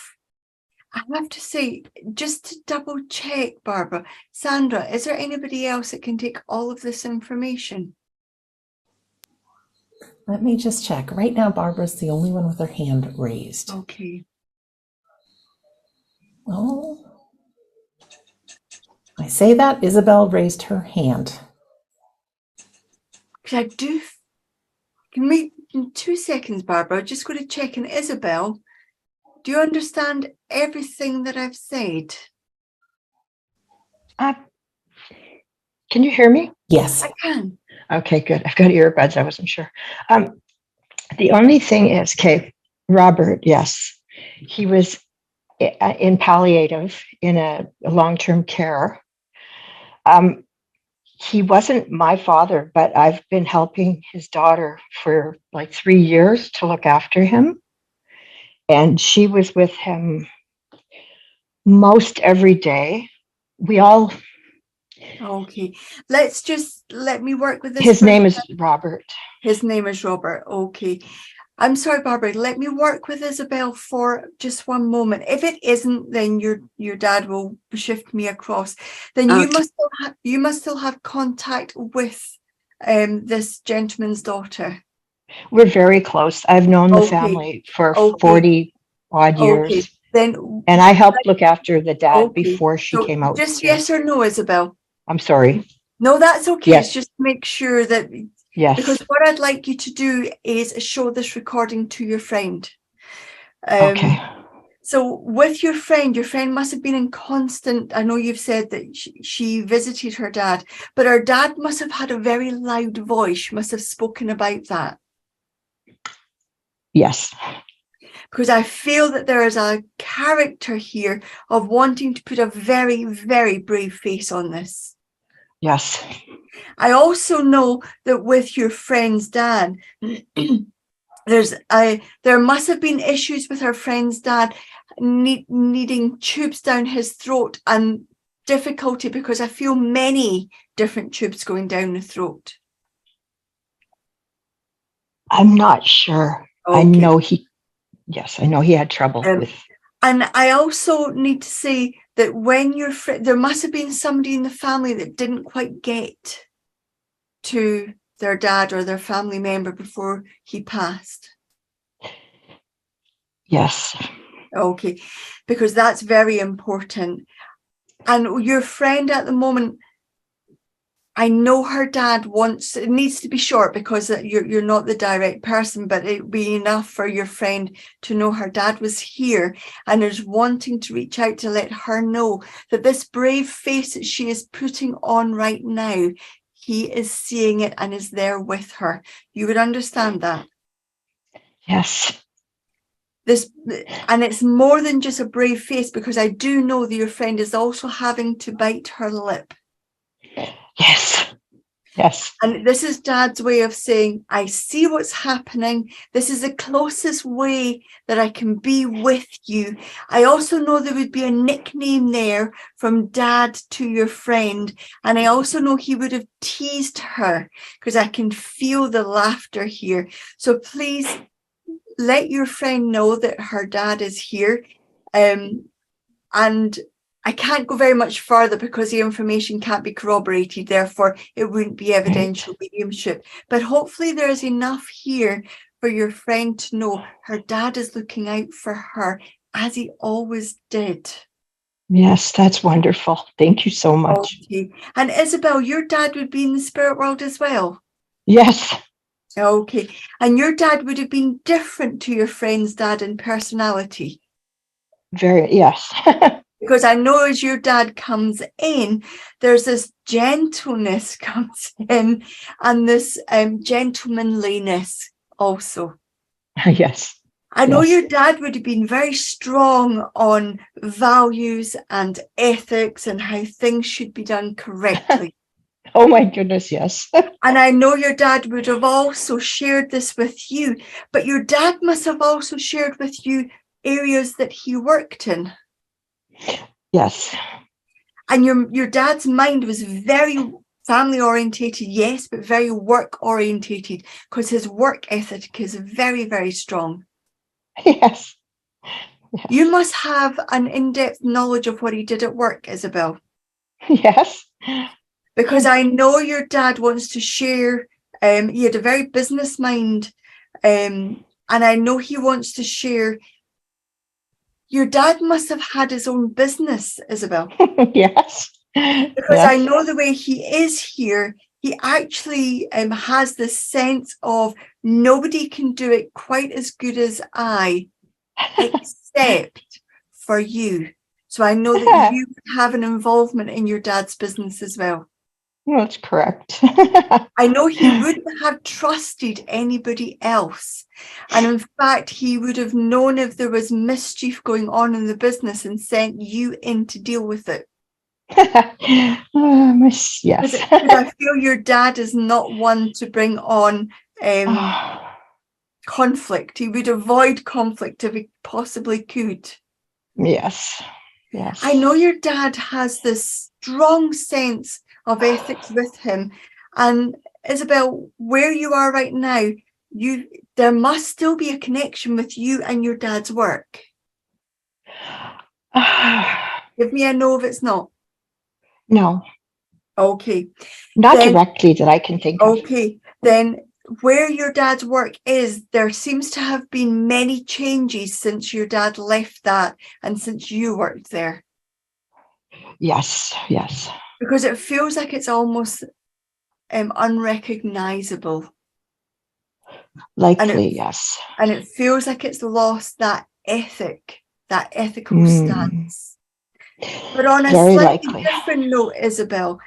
Speaker 4: I have to say, just to double check, Barbara, Sandra, is there anybody else that can take all of this information?
Speaker 1: Let me just check. Right now, Barbara's the only one with her hand raised.
Speaker 4: Okay.
Speaker 1: Oh, I say that Isabel raised her hand.
Speaker 4: Because I do. Can we, in 2 seconds, Barbara, I'm just going to check in. Isabel, do you understand everything that I've said?
Speaker 6: Can you hear me?
Speaker 1: Yes.
Speaker 4: I can.
Speaker 6: Okay, good. I've got earbuds. I wasn't sure. The only thing is, okay, Robert, yes, he was in palliative in a long-term care. He wasn't my father, but I've been helping his daughter for like 3 years to look after him. And she was with him most every day. We all,
Speaker 4: Okay. Let me work with this.
Speaker 6: his name is Robert.
Speaker 4: His name is Robert. Okay. I'm sorry, Barbara. Let me work with Isabel for just one moment. If it isn't, then your dad will shift me across. Then
Speaker 5: Okay.
Speaker 4: you must still have contact with this gentleman's daughter.
Speaker 6: We're very close. I've known the family for 40 odd years.
Speaker 4: Okay. Then,
Speaker 6: and I helped look after the dad
Speaker 4: okay.
Speaker 6: before she
Speaker 4: So
Speaker 6: came out.
Speaker 4: Just yes or no, Isabel.
Speaker 6: I'm sorry.
Speaker 4: No, that's okay.
Speaker 6: Yes.
Speaker 4: It's just make sure that.
Speaker 6: Yes.
Speaker 4: Because what I'd like you to do is show this recording to your friend.
Speaker 6: Okay.
Speaker 4: So with your friend must have been in constant, I know you've said that she visited her dad, but her dad must have had a very loud voice. She must have spoken about that.
Speaker 6: Yes.
Speaker 4: Because I feel that there is a character here of wanting to put a very, very brave face on this.
Speaker 6: Yes.
Speaker 4: I also know that with your friend's dad, there must have been issues with her friend's dad needing tubes down his throat and difficulty, because I feel many different tubes going down the throat.
Speaker 6: I'm not sure.
Speaker 4: Okay.
Speaker 6: I know he had trouble with.
Speaker 4: And I also need to say that when your friend, there must have been somebody in the family that didn't quite get to their dad or their family member before he passed.
Speaker 6: Yes.
Speaker 4: Okay, because that's very important. And your friend at the moment, I know her dad wants, it needs to be short because you're not the direct person, but it would be enough for your friend to know her dad was here and is wanting to reach out to let her know that this brave face that she is putting on right now, he is seeing it and is there with her. You would understand that?
Speaker 6: Yes.
Speaker 4: And it's more than just a brave face, because I do know that your friend is also having to bite her lip.
Speaker 6: Yes. Yes.
Speaker 4: And this is Dad's way of saying, I see what's happening. This is the closest way that I can be with you. I also know there would be a nickname there from Dad to your friend. And I also know he would have teased her, because I can feel the laughter here. So please let your friend know that her dad is here. And I can't go very much further because the information can't be corroborated, therefore it wouldn't be evidential mediumship. But hopefully there is enough here for your friend to know her dad is looking out for her, as he always did.
Speaker 6: Yes, that's wonderful. Thank you so much.
Speaker 4: Okay. And Isabel, your dad would be in the spirit world as well?
Speaker 6: Yes.
Speaker 4: Okay. And your dad would have been different to your friend's dad in personality?
Speaker 6: Yes.
Speaker 4: Because I know as your dad comes in, there's this gentleness comes in, and this gentlemanliness also.
Speaker 6: Yes.
Speaker 4: I know
Speaker 6: Yes.
Speaker 4: your dad would have been very strong on values and ethics and how things should be done correctly.
Speaker 6: Oh my goodness, yes.
Speaker 4: And I know your dad would have also shared this with you, but your dad must have also shared with you areas that he worked in.
Speaker 6: Yes.
Speaker 4: And your dad's mind was very family orientated, yes, but very work orientated, because his work ethic is very, very strong.
Speaker 6: Yes. Yes.
Speaker 4: You must have an in-depth knowledge of what he did at work, Isabel.
Speaker 6: Yes.
Speaker 4: Because I know your dad wants to share, he had a very business mind, and I know he wants to share. Your dad must have had his own business, Isabel.
Speaker 6: Yes.
Speaker 4: Because I know the way he is here, he actually has this sense of nobody can do it quite as good as I, except for you. So I know that you have an involvement in your dad's business as well.
Speaker 6: That's correct.
Speaker 4: I know he wouldn't have trusted anybody else. And in fact, he would have known if there was mischief going on in the business and sent you in to deal with it.
Speaker 6: Yes.
Speaker 4: Because I feel your dad is not one to bring on conflict. He would avoid conflict if he possibly could.
Speaker 6: Yes. Yes.
Speaker 4: I know your dad has this strong sense of ethics with him. And Isabel, where you are right now, there must still be a connection with you and your dad's work. Give me a no if it's not.
Speaker 6: No.
Speaker 4: Okay.
Speaker 6: Not directly that I can think of.
Speaker 4: Okay. Then where your dad's work is, there seems to have been many changes since your dad left that and since you worked there.
Speaker 6: Yes. Yes.
Speaker 4: Because it feels like it's almost unrecognizable.
Speaker 6: Likely, yes.
Speaker 4: And it feels like it's lost that ethical stance. But on a slightly different note, Isabel,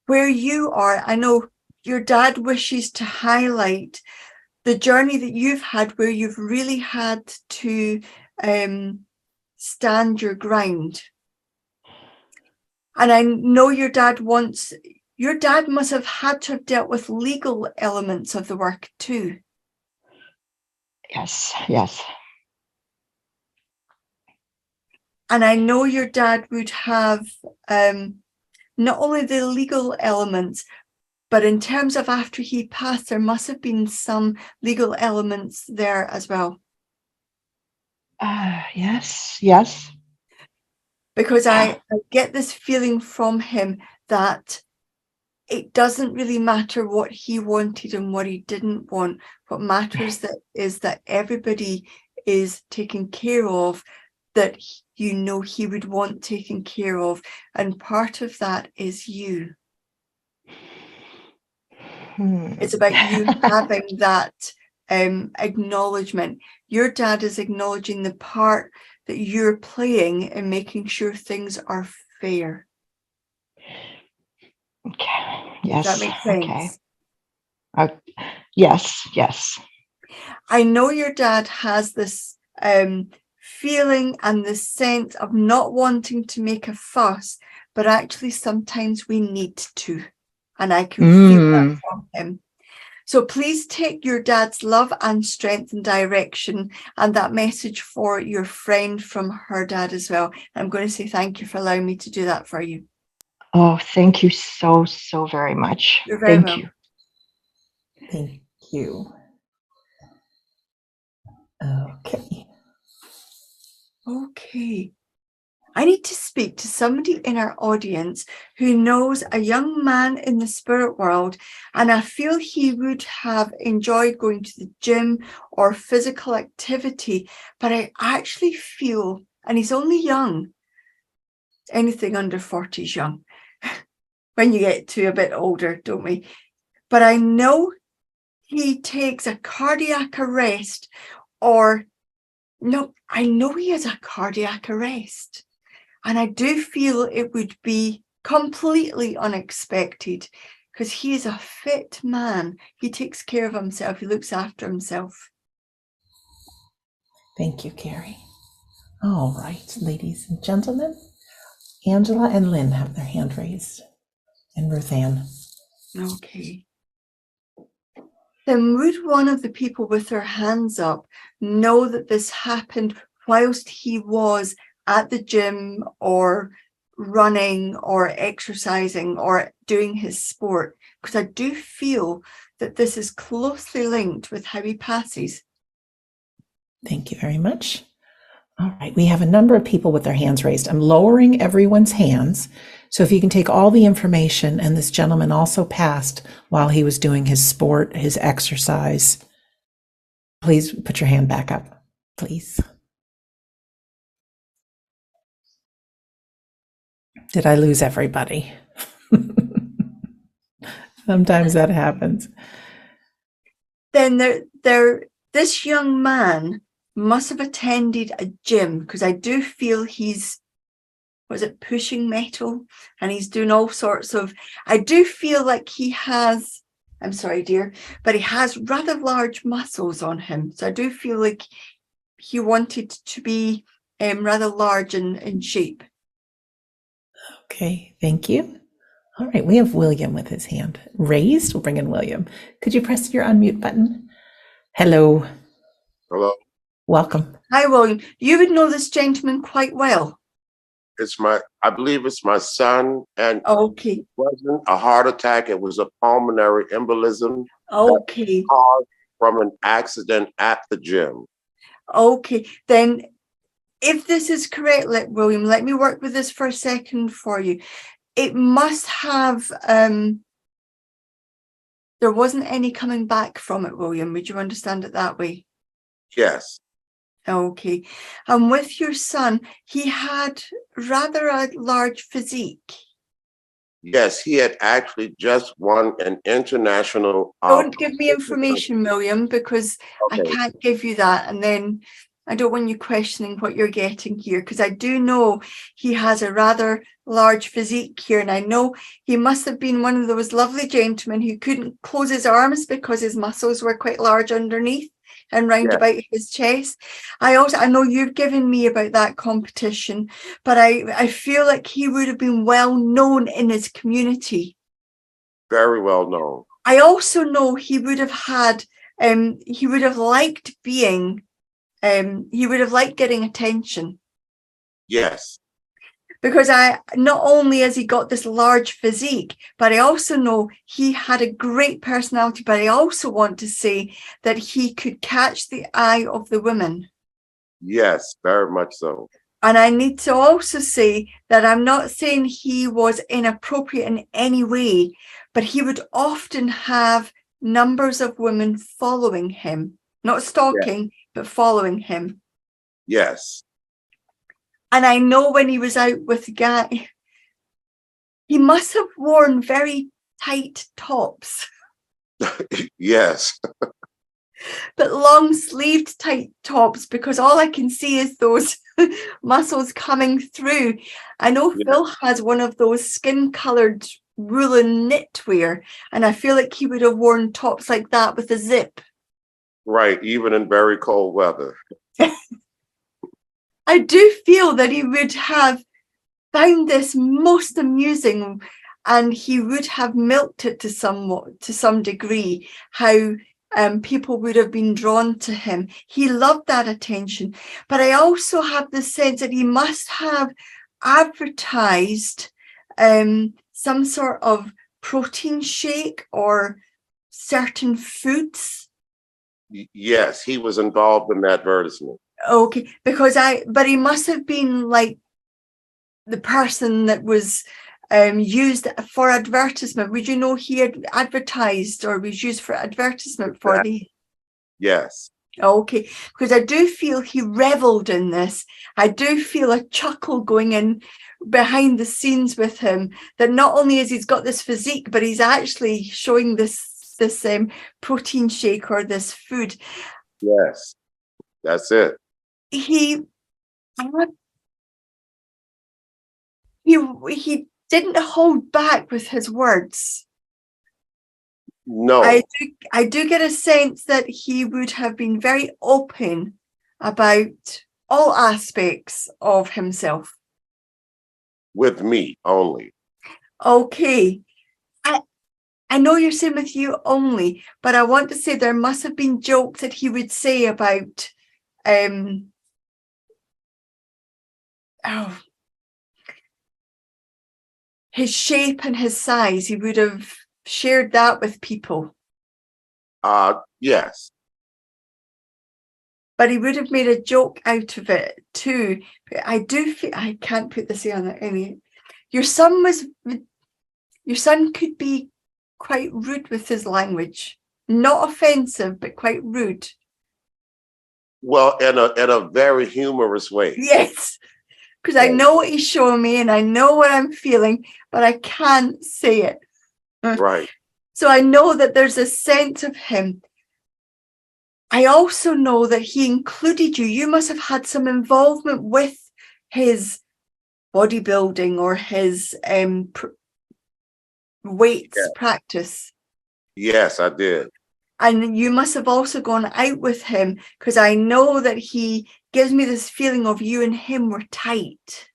Speaker 4: where you are, I know your dad wishes to highlight the journey that you've had where you've really had to stand your ground. And I know your dad must have had to have dealt with legal elements of the work too.
Speaker 6: Yes, yes.
Speaker 4: And I know your dad would have not only the legal elements, but in terms of after he passed, there must have been some legal elements there as well.
Speaker 6: Yes, yes.
Speaker 4: Because I get this feeling from him that it doesn't really matter what he wanted and what he didn't want. What matters is that everybody is taken care of, that you know he would want taken care of. And part of that is you. It's about you having that acknowledgement. Your dad is acknowledging the part that you're playing in making sure things are fair.
Speaker 6: Okay. Yes.
Speaker 4: Does that make sense?
Speaker 6: Okay. Yes. Yes.
Speaker 4: I know your dad has this feeling and the sense of not wanting to make a fuss, but actually sometimes we need to. And I can feel that from him. So please take your dad's love and strength and direction and that message for your friend from her dad as well. I'm going to say thank you for allowing me to do that for you.
Speaker 6: Oh, thank you so very much.
Speaker 4: You're very
Speaker 6: Thank
Speaker 4: welcome.
Speaker 6: you.
Speaker 1: Thank you. Okay.
Speaker 4: Okay. I need to speak to somebody in our audience who knows a young man in the spirit world, and I feel he would have enjoyed going to the gym or physical activity, but I actually feel, and he's only young, anything under 40 is young, when you get to a bit older, don't we? But I know he takes a cardiac arrest, or no, I know he has a cardiac arrest. And I do feel it would be completely unexpected because he is a fit man. He takes care of himself. He looks after himself.
Speaker 1: Thank you, Kerry. All right, ladies and gentlemen, Angela and Lynn have their hand raised, and Ruth Ann.
Speaker 4: Okay. Then would one of the people with their hands up know that this happened whilst he was at the gym or running or exercising or doing his sport? Because I do feel that this is closely linked with how he passes.
Speaker 1: Thank you very much. All right, we have a number of people with their hands raised. I'm lowering everyone's hands. So if you can take all the information, and this gentleman also passed while he was doing his sport, his exercise. Please put your hand back up, please. Did I lose everybody? Sometimes that happens.
Speaker 4: Then this young man must have attended a gym, because I do feel he's, was it pushing metal? And he's doing all sorts of, I do feel like he has, I'm sorry, dear, but he has rather large muscles on him. So I do feel like he wanted to be rather large in shape.
Speaker 1: Okay, thank you. All right, we have William with his hand raised. We'll bring in William. Could you press your unmute button? Hello.
Speaker 7: Hello.
Speaker 1: Welcome.
Speaker 4: Hi, William. You would know this gentleman quite well.
Speaker 7: I believe it's my son, and
Speaker 4: Okay.
Speaker 7: it wasn't a heart attack. It was a pulmonary embolism
Speaker 4: Okay.
Speaker 7: caused from an accident at the gym.
Speaker 4: Okay. Then if this is correct, William, let me work with this for a second for you. It must have, there wasn't any coming back from it, William. Would you understand it that way?
Speaker 7: Yes.
Speaker 4: Okay. And with your son, he had rather a large physique.
Speaker 7: Yes, he had actually just won an international.
Speaker 4: Don't give me information, William, because
Speaker 7: Okay.
Speaker 4: I can't give you that. And then I don't want you questioning what you're getting here, because I do know he has a rather large physique here. And I know he must have been one of those lovely gentlemen who couldn't close his arms because his muscles were quite large underneath and round about his chest. I know you've given me about that competition, but I feel like he would have been well known in his community.
Speaker 7: Very well known.
Speaker 4: I also know he would have had, he would have liked being, he would have liked getting attention.
Speaker 7: Yes.
Speaker 4: Because not only has he got this large physique, but I also know he had a great personality, but I also want to say that he could catch the eye of the women.
Speaker 7: Yes, very much so.
Speaker 4: And I need to also say that I'm not saying he was inappropriate in any way, but he would often have numbers of women following him, not stalking, but following him.
Speaker 7: Yes.
Speaker 4: And I know when he was out with the guy, he must have worn very tight tops.
Speaker 7: Yes.
Speaker 4: But long sleeved tight tops, because all I can see is those muscles coming through. I know Phil has one of those skin colored woolen knitwear, and I feel like he would have worn tops like that with a zip.
Speaker 7: Right, even in very cold weather.
Speaker 4: I do feel that he would have found this most amusing, and he would have milked it to some degree, how people would have been drawn to him. He loved that attention. But I also have the sense that he must have advertised some sort of protein shake or certain foods.
Speaker 7: Yes, he was involved in the advertisement.
Speaker 4: Okay, but he must have been like the person that was used for advertisement. Would you know he had advertised or was used for advertisement for the?
Speaker 7: Yes.
Speaker 4: Okay, because I do feel he reveled in this. I do feel a chuckle going in behind the scenes with him, that not only has he's got this physique, but he's actually showing this protein shake or this food.
Speaker 7: Yes, that's it.
Speaker 4: He didn't hold back with his words.
Speaker 7: No.
Speaker 4: I do get a sense that he would have been very open about all aspects of himself.
Speaker 7: With me only.
Speaker 4: Okay. I know you're saying with you only, but I want to say there must have been jokes that he would say about his shape and his size. He would have shared that with people.
Speaker 7: Yes.
Speaker 4: But he would have made a joke out of it too. I do feel, I can't put this on any. Your son could be quite rude with his language, not offensive, but quite rude.
Speaker 7: Well, in a very humorous way.
Speaker 4: Yes, because I know what he's showing me and I know what I'm feeling, but I can't say it.
Speaker 7: Right.
Speaker 4: So I know that there's a sense of him. I also know that he included you. You must have had some involvement with his bodybuilding or his weights practice.
Speaker 7: Yes, I did.
Speaker 4: And you must have also gone out with him, because I know that he gives me this feeling of you and him were tight.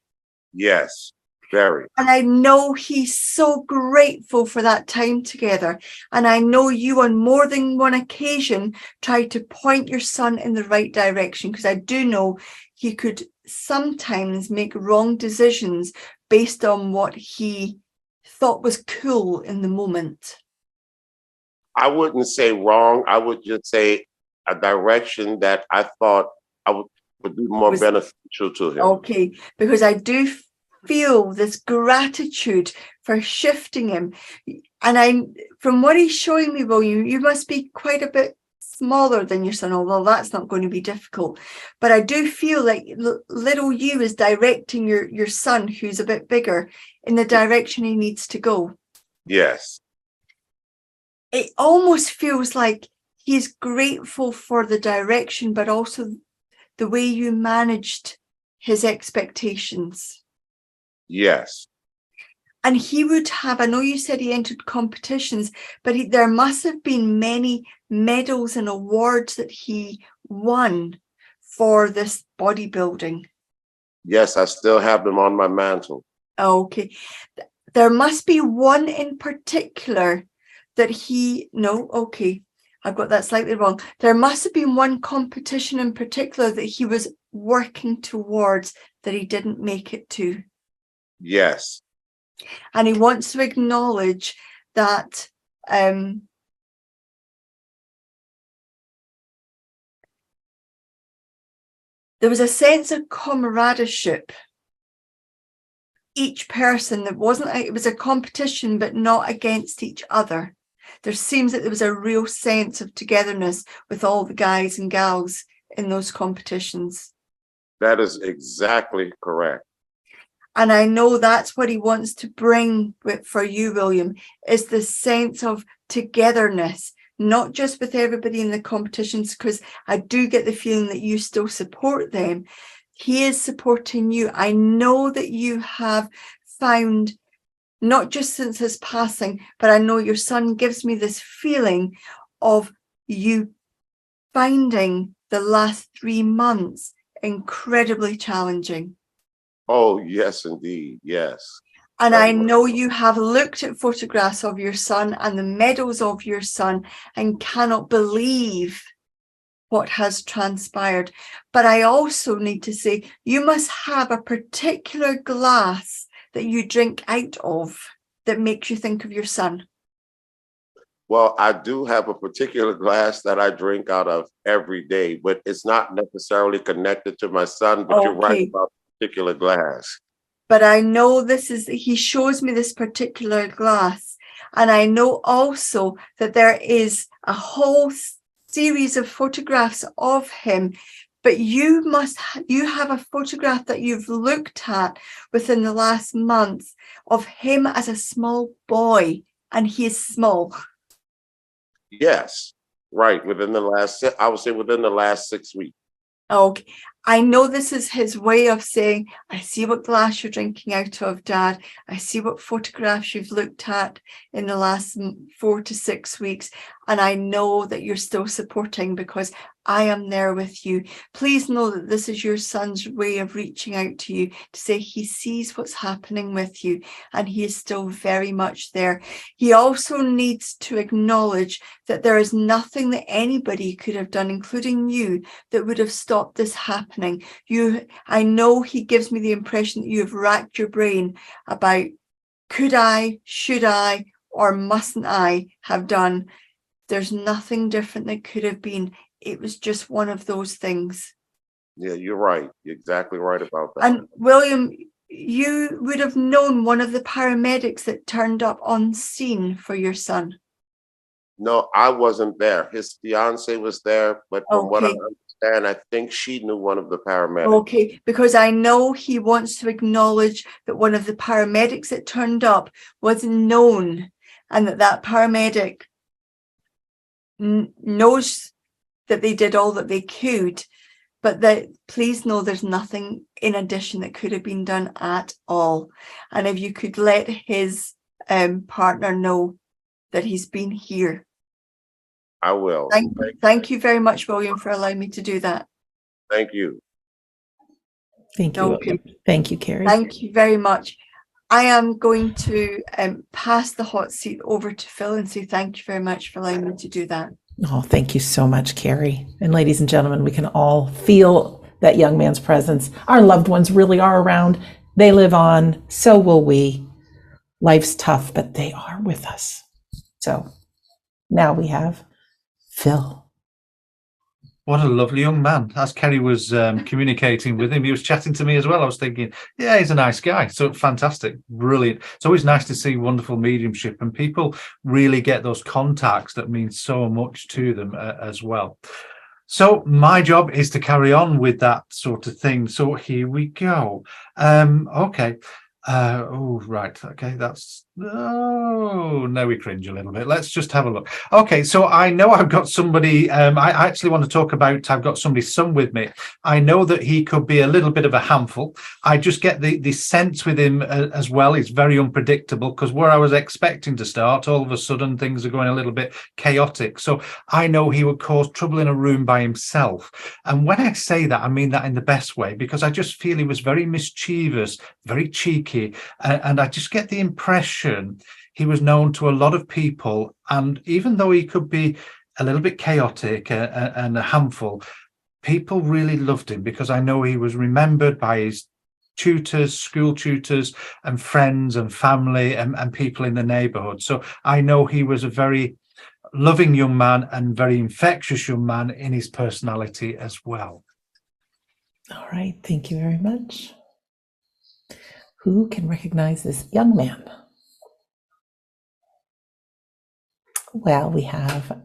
Speaker 7: Yes, very.
Speaker 4: And I know he's so grateful for that time together. And I know you on more than one occasion tried to point your son in the right direction, because I do know he could sometimes make wrong decisions based on what he thought was cool in the moment.
Speaker 7: I wouldn't say wrong. I would just say a direction that I thought would be more beneficial to him.
Speaker 4: Okay, because I do feel this gratitude for shifting him. And from what he's showing me, William, you must be quite a bit smaller than your son, although that's not going to be difficult. But I do feel like little you is directing your son, who's a bit bigger, in the direction he needs to go.
Speaker 7: Yes.
Speaker 4: It almost feels like he's grateful for the direction, but also the way you managed his expectations.
Speaker 7: Yes.
Speaker 4: And he would have, I know you said he entered competitions, but there must have been many medals and awards that he won for this bodybuilding.
Speaker 7: Yes, I still have them on my mantle.
Speaker 4: Okay. There must be one in particular that I've got that slightly wrong. There must have been one competition in particular that he was working towards that he didn't make it to.
Speaker 7: Yes.
Speaker 4: And he wants to acknowledge that there was a sense of camaraderie. Each person, it was a competition, but not against each other. There seems that there was a real sense of togetherness with all the guys and gals in those competitions.
Speaker 7: That is exactly correct.
Speaker 4: And I know that's what he wants to bring for you, William, is the sense of togetherness, not just with everybody in the competitions, because I do get the feeling that you still support them. He is supporting you. I know that you have found, not just since his passing, but I know your son gives me this feeling of you finding the last 3 months incredibly challenging.
Speaker 7: Oh, yes, indeed. Yes.
Speaker 4: And I know you have looked at photographs of your son and the medals of your son and cannot believe what has transpired. But I also need to say, you must have a particular glass that you drink out of that makes you think of your son.
Speaker 7: Well, I do have a particular glass that I drink out of every day, but it's not necessarily connected to my son, but You're right about the particular glass.
Speaker 4: But I know he shows me this particular glass. And I know also that there is a whole series of photographs of him, but you have a photograph that you've looked at within the last month of him as a small boy, and he is small.
Speaker 7: Yes, right. Within the last 6 weeks.
Speaker 4: Okay. I know this is his way of saying, I see what glass you're drinking out of, Dad. I see what photographs you've looked at in the last 4 to 6 weeks. And I know that you're still supporting because I am there with you. Please know that this is your son's way of reaching out to you to say he sees what's happening with you and he is still very much there. He also needs to acknowledge that there is nothing that anybody could have done, including you, that would have stopped this happening. I know he gives me the impression that you have racked your brain about could I, should I, or mustn't I have done. There's nothing different that could have been. It was just one of those things.
Speaker 7: Yeah, you're right. You're exactly right about that.
Speaker 4: And William, you would have known one of the paramedics that turned up on scene for your son.
Speaker 7: No, I wasn't there. His fiance was there, but from what I understand, I think she knew one of the paramedics.
Speaker 4: Okay, because I know he wants to acknowledge that one of the paramedics that turned up was known and that paramedic knows that they did all that they could, but that please know there's nothing in addition that could have been done at all. And if you could let his partner know that he's been here.
Speaker 7: I will.
Speaker 4: Thank you very much, William, for allowing me to do that.
Speaker 7: Thank you.
Speaker 1: Thank you.
Speaker 4: Okay.
Speaker 1: William. Thank you, Kerry.
Speaker 4: Thank you very much. I am going to pass the hot seat over to Phil and say thank you very much for allowing me to do that.
Speaker 1: Oh, thank you so much, Kerry. And ladies and gentlemen, we can all feel that young man's presence. Our loved ones really are around. They live on. So will we. Life's tough, but they are with us. So now we have Phil.
Speaker 2: What a lovely young man. As Kerry was communicating with him, he was chatting to me as well. I was thinking, yeah, he's a nice guy. So fantastic, brilliant. It's always nice to see wonderful mediumship, and people really get those contacts that mean so much to them as well. So my job is to carry on with that sort of thing. So here we go. Okay. Oh, right. Okay, that's, oh, now we cringe a little bit. Let's just have a look. Okay, so I know I've got somebody, I actually want to talk about, I've got somebody's son with me. I know that he could be a little bit of a handful. I just get the sense with him as well. It's very unpredictable, because where I was expecting to start, all of a sudden things are going a little bit chaotic. So I know he would cause trouble in a room by himself. And when I say that, I mean that in the best way, because I just feel he was very mischievous, very cheeky. And I just get the impression he was known to a lot of people. And even though he could be a little bit chaotic and a handful, people really loved him, because I know he was remembered by his tutors, school tutors, and friends and family and people in the neighborhood. So I know he was a very loving young man and very infectious young man in his personality as well.
Speaker 1: All right. Thank you very much. Who can recognize this young man? Well, we have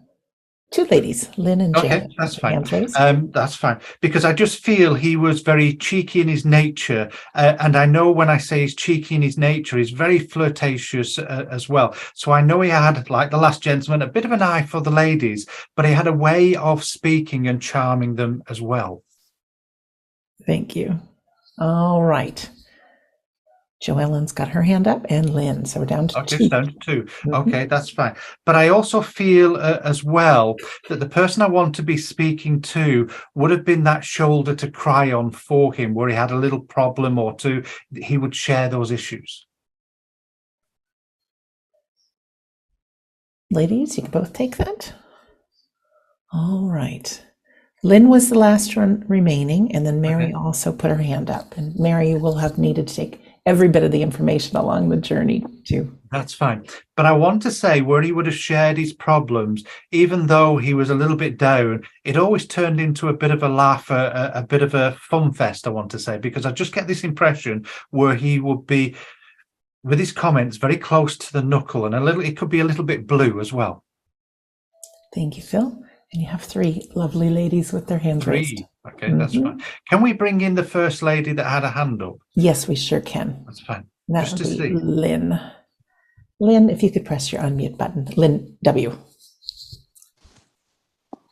Speaker 1: two ladies, Lynn and Janet.
Speaker 2: Okay, that's fine.
Speaker 1: Raised.
Speaker 2: That's fine, because I just feel he was very cheeky in his nature, and I know when I say he's cheeky in his nature, he's very flirtatious as well. So I know he had, like the last gentleman, a bit of an eye for the ladies, but he had a way of speaking and charming them as well.
Speaker 1: Thank you. All right. Joellen's got her hand up, and Lynn. So we're down to two.
Speaker 2: Down to two. Okay, that's fine. But I also feel as well that the person I want to be speaking to would have been that shoulder to cry on for him, where he had a little problem or two, he would share those issues.
Speaker 1: Ladies, you can both take that. All right. Lynn was the last one remaining, and then Mary also put her hand up. And Mary will have needed to take every bit of the information along the journey too.
Speaker 2: That's fine. But I want to say, where he would have shared his problems, even though he was a little bit down, it always turned into a bit of a laugh, a bit of a fun fest, I want to say, because I just get this impression where he would be, with his comments, very close to the knuckle, and it could be a little bit blue as well.
Speaker 1: Thank you, Phil. And you have three lovely ladies with their hands raised.
Speaker 2: Okay, that's fine. Can we bring in the first lady that had a hand up?
Speaker 1: Yes, we sure can.
Speaker 2: That's fine.
Speaker 1: That
Speaker 2: Just
Speaker 1: would
Speaker 2: to
Speaker 1: be
Speaker 2: see.
Speaker 1: Lynn. Lynn, if you could press your unmute button. Lynn W.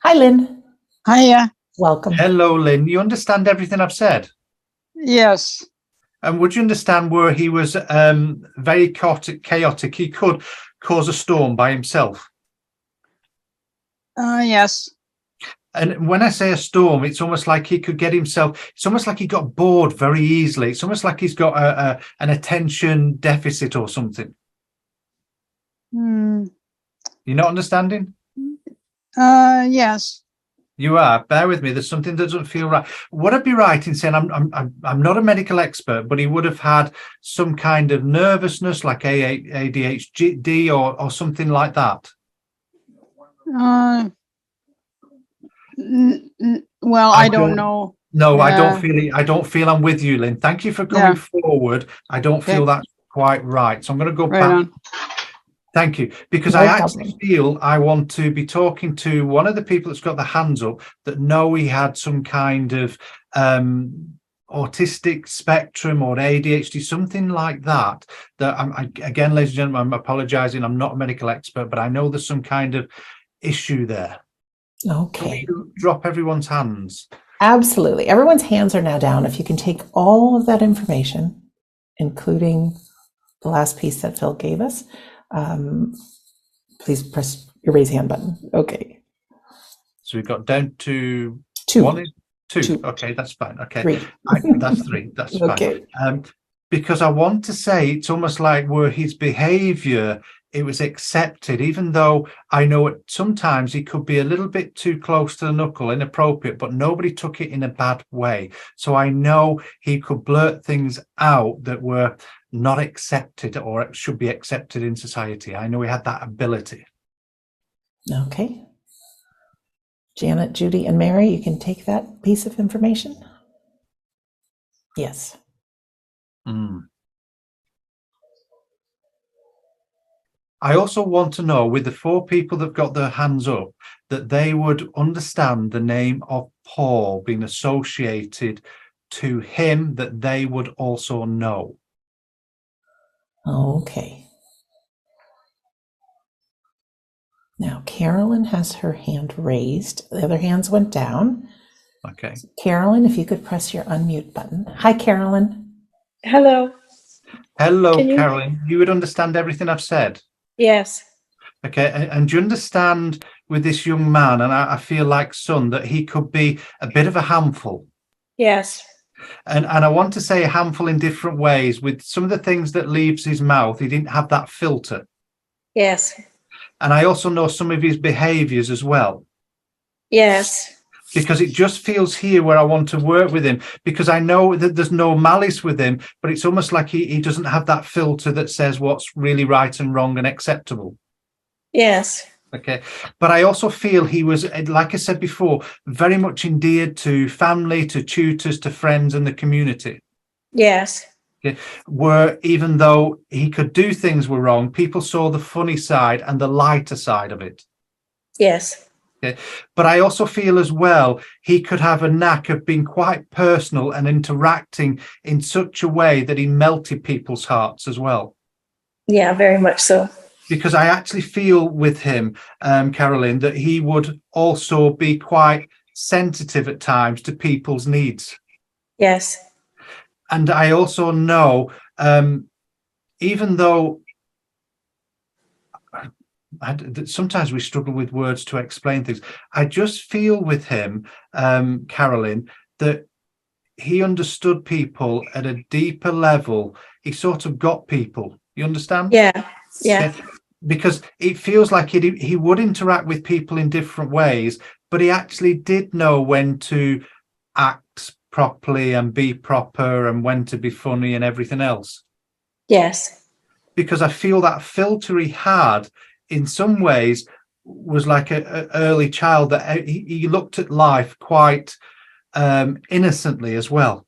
Speaker 1: Hi, Lynn.
Speaker 8: Hiya.
Speaker 1: Welcome.
Speaker 2: Hello, Lynn. You understand everything I've said?
Speaker 8: Yes.
Speaker 2: And would you understand where he was very chaotic? He could cause a storm by himself.
Speaker 8: Yes.
Speaker 2: And when I say a storm, it's almost like he could get himself, it's almost like he got bored very easily. It's almost like he's got an attention deficit or something. You're not understanding?
Speaker 8: Yes.
Speaker 2: You are. Bear with me. There's something that doesn't feel right. Would I be right in saying I'm not a medical expert, but he would have had some kind of nervousness, like ADHD or something like that?
Speaker 8: Well, I don't know.
Speaker 2: No, I don't feel it. I don't feel I'm with you, Lynn. Thank you for coming forward. I don't feel that's quite right. So I'm going to go back.
Speaker 8: On.
Speaker 2: Thank you. Because I actually feel I want to be talking to one of the people that's got the hands up that know he had some kind of autistic spectrum or ADHD, something like that. Again, ladies and gentlemen, I'm apologizing. I'm not a medical expert, but I know there's some kind of issue there.
Speaker 1: Okay.
Speaker 2: Can we drop everyone's hands?
Speaker 1: Absolutely. Everyone's hands are now down. If you can take all of that information, including the last piece that Phil gave us, please press your raise hand button. Okay.
Speaker 2: So we've got down to
Speaker 1: Two.
Speaker 2: one is two.
Speaker 1: Two.
Speaker 2: Okay, that's fine. Okay,
Speaker 1: Three.
Speaker 2: That's three. That's
Speaker 1: Okay.
Speaker 2: fine. Because I want to say it's almost like where his behaviour, it was accepted, even though I know sometimes he could be a little bit too close to the knuckle, inappropriate, but nobody took it in a bad way. So I know he could blurt things out that were not accepted or should be accepted in society. I know he had that ability.
Speaker 1: Okay. Janet, Judy, and Mary, you can take that piece of information? Yes.
Speaker 2: I also want to know, with the 4 people that got their hands up, that they would understand the name of Paul being associated to him, that they would also know.
Speaker 1: Okay. Now, Carolyn has her hand raised. The other hands went down.
Speaker 2: Okay.
Speaker 1: Carolyn, if you could press your unmute button. Hi, Carolyn.
Speaker 9: Hello.
Speaker 2: Hello, Carolyn. You would understand everything I've said?
Speaker 9: Yes.
Speaker 2: Okay. And do you understand with this young man, and I feel like son, that he could be a bit of a handful?
Speaker 9: Yes.
Speaker 2: And I want to say a handful in different ways. With some of the things that leaves his mouth, he didn't have that filter.
Speaker 9: Yes.
Speaker 2: And I also know some of his behaviors as well.
Speaker 9: Yes.
Speaker 2: Because it just feels here where I want to work with him, because I know that there's no malice with him, but it's almost like he doesn't have that filter that says what's really right and wrong and acceptable.
Speaker 9: Yes.
Speaker 2: Okay. But I also feel he was, like I said before, very much endeared to family, to tutors, to friends and the community.
Speaker 9: Yes.
Speaker 2: Okay. Where even though he could do things were wrong, people saw the funny side and the lighter side of it.
Speaker 9: Yes.
Speaker 2: Okay. But I also feel as well, he could have a knack of being quite personal and interacting in such a way that he melted people's hearts as well.
Speaker 9: Yeah, very much so.
Speaker 2: Because I actually feel with him, Carolyn, that he would also be quite sensitive at times to people's needs.
Speaker 9: Yes.
Speaker 2: And I also know, even though sometimes we struggle with words to explain things, I just feel with him, Carolyn, that he understood people at a deeper level. He sort of got people. You understand?
Speaker 9: Yeah. Yeah.
Speaker 2: Because it feels like he would interact with people in different ways, but he actually did know when to act properly and be proper and when to be funny and everything else.
Speaker 9: Yes.
Speaker 2: Because I feel that filter he had in some ways was like an early child, that he looked at life quite innocently as well.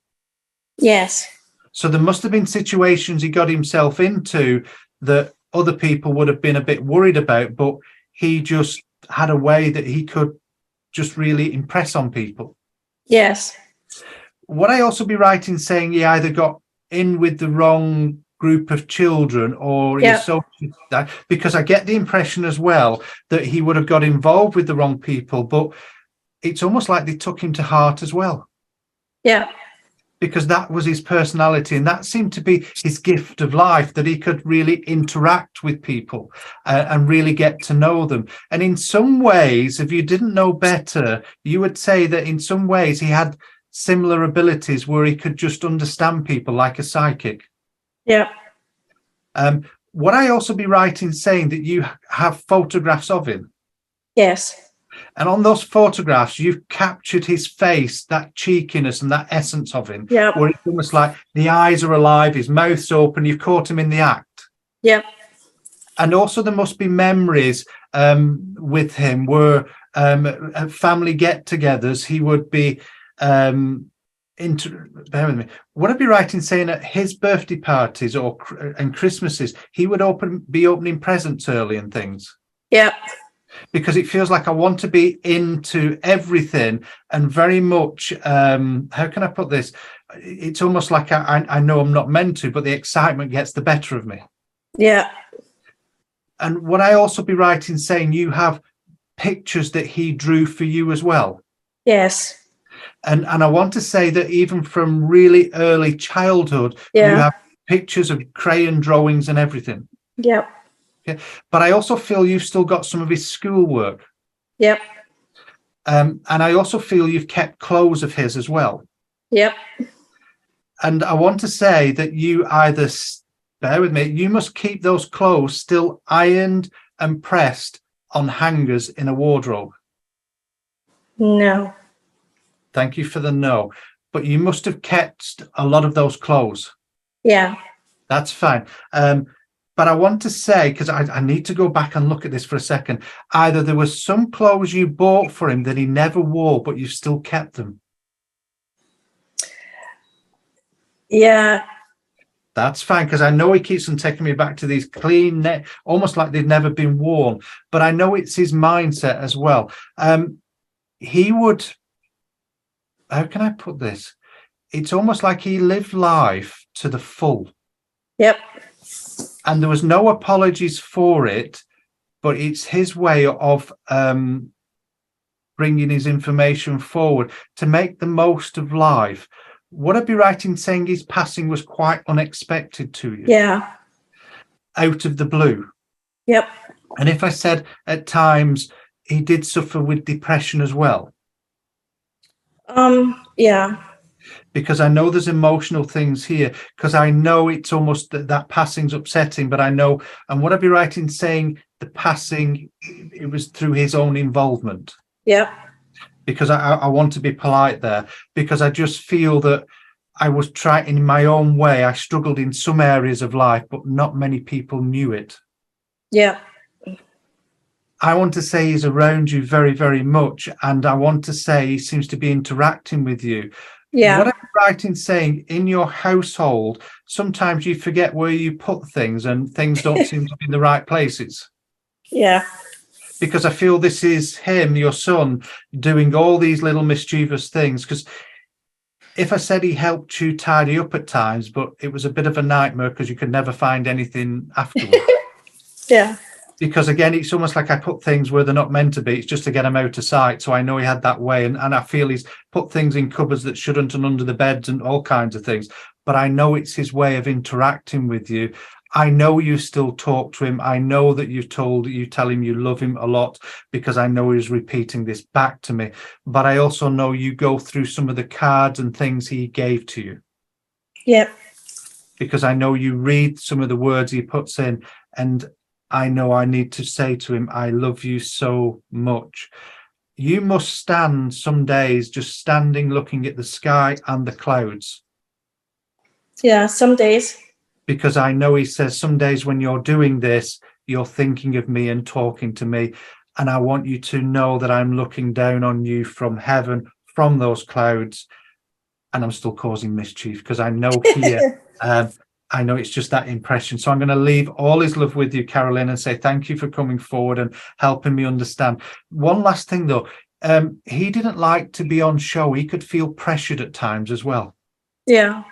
Speaker 9: Yes.
Speaker 2: So there must have been situations he got himself into that other people would have been a bit worried about, but he just had a way that he could just really impress on people.
Speaker 9: Yes.
Speaker 2: Would I also be right in saying he either got in with the wrong group of children or because I get the impression as well that he would have got involved with the wrong people, but it's almost like they took him to heart as well.
Speaker 9: Yeah.
Speaker 2: Because that was his personality, and that seemed to be his gift of life, that he could really interact with people and really get to know them. And in some ways, if you didn't know better, you would say that in some ways he had similar abilities where he could just understand people like a psychic.
Speaker 9: Yeah.
Speaker 2: Would I also be right in saying that you have photographs of him?
Speaker 9: Yes.
Speaker 2: And on those photographs, you've captured his face, that cheekiness and that essence of him.
Speaker 9: Yeah.
Speaker 2: Where it's almost like the eyes are alive, his mouth's open, you've caught him in the act.
Speaker 9: Yep.
Speaker 2: And also there must be memories with him where at family get-togethers, he would be, bear with me, would I be right in saying at his birthday parties and Christmases, he would be opening presents early and things?
Speaker 9: Yep.
Speaker 2: because it feels like I want to be into everything and very much, how can I put this? It's almost like I know I'm not meant to, but the excitement gets the better of me.
Speaker 9: Yeah.
Speaker 2: And would I also be right in saying you have pictures that he drew for you as well?
Speaker 9: Yes.
Speaker 2: And I want to say that even from really early childhood, you have pictures of crayon drawings and everything.
Speaker 9: Yep.
Speaker 2: Okay. But I also feel you've still got some of his schoolwork.
Speaker 9: Yep.
Speaker 2: And I also feel you've kept clothes of his as well.
Speaker 9: Yep.
Speaker 2: And I want to say that you either, bear with me, you must keep those clothes still ironed and pressed on hangers in a wardrobe.
Speaker 9: No.
Speaker 2: Thank you for the no. But you must have kept a lot of those clothes.
Speaker 9: Yeah.
Speaker 2: That's fine. But I want to say, because I need to go back and look at this for a second, either there was some clothes you bought for him that he never wore, but you've still kept them.
Speaker 9: Yeah.
Speaker 2: That's fine, because I know he keeps on taking me back to these clean, almost like they've never been worn. But I know it's his mindset as well. He would, how can I put this? It's almost like he lived life to the full.
Speaker 9: Yep.
Speaker 2: And there was no apologies for it, but it's his way of bringing his information forward to make the most of life. Would I be right in saying his passing was quite unexpected to you?
Speaker 9: Yeah.
Speaker 2: Out of the blue?
Speaker 9: Yep.
Speaker 2: And if I said at times he did suffer with depression as well?
Speaker 9: Yeah.
Speaker 2: Because I know there's emotional things here, because I know it's almost that passing's upsetting, but I know, and would I be right in saying the passing, it was through his own involvement?
Speaker 9: Yep.
Speaker 2: Because I want to be polite there, because I just feel that I was trying in my own way. I struggled in some areas of life, but not many people knew it.
Speaker 9: Yeah.
Speaker 2: I want to say he's around you very, very much. And I want to say he seems to be interacting with you.
Speaker 9: Yeah.
Speaker 2: What I'm right in saying, in your household, sometimes you forget where you put things and things don't seem to be in the right places.
Speaker 9: Yeah.
Speaker 2: Because I feel this is him, your son, doing all these little mischievous things. Because if I said he helped you tidy up at times, but it was a bit of a nightmare because you could never find anything afterwards.
Speaker 9: Yeah.
Speaker 2: Because again, it's almost like I put things where they're not meant to be. It's just to get them out of sight. So I know he had that way. And I feel he's put things in cupboards that shouldn't and under the beds and all kinds of things. But I know it's his way of interacting with you. I know you still talk to him. I know that you tell him you love him a lot, because I know he's repeating this back to me. But I also know you go through some of the cards and things he gave to you.
Speaker 9: Yep.
Speaker 2: Because I know you read some of the words he puts in, and I know I need to say to him, I love you so much. You must stand some days just standing, looking at the sky and the clouds.
Speaker 9: Yeah, some days.
Speaker 2: Because I know he says some days when you're doing this, you're thinking of me and talking to me. And I want you to know that I'm looking down on you from heaven, from those clouds. And I'm still causing mischief, because I know here, I know it's just that impression. So I'm going to leave all his love with you, Carolyn, and say thank you for coming forward and helping me understand. One last thing, though. He didn't like to be on show. He could feel pressured at times as well.
Speaker 9: Yeah.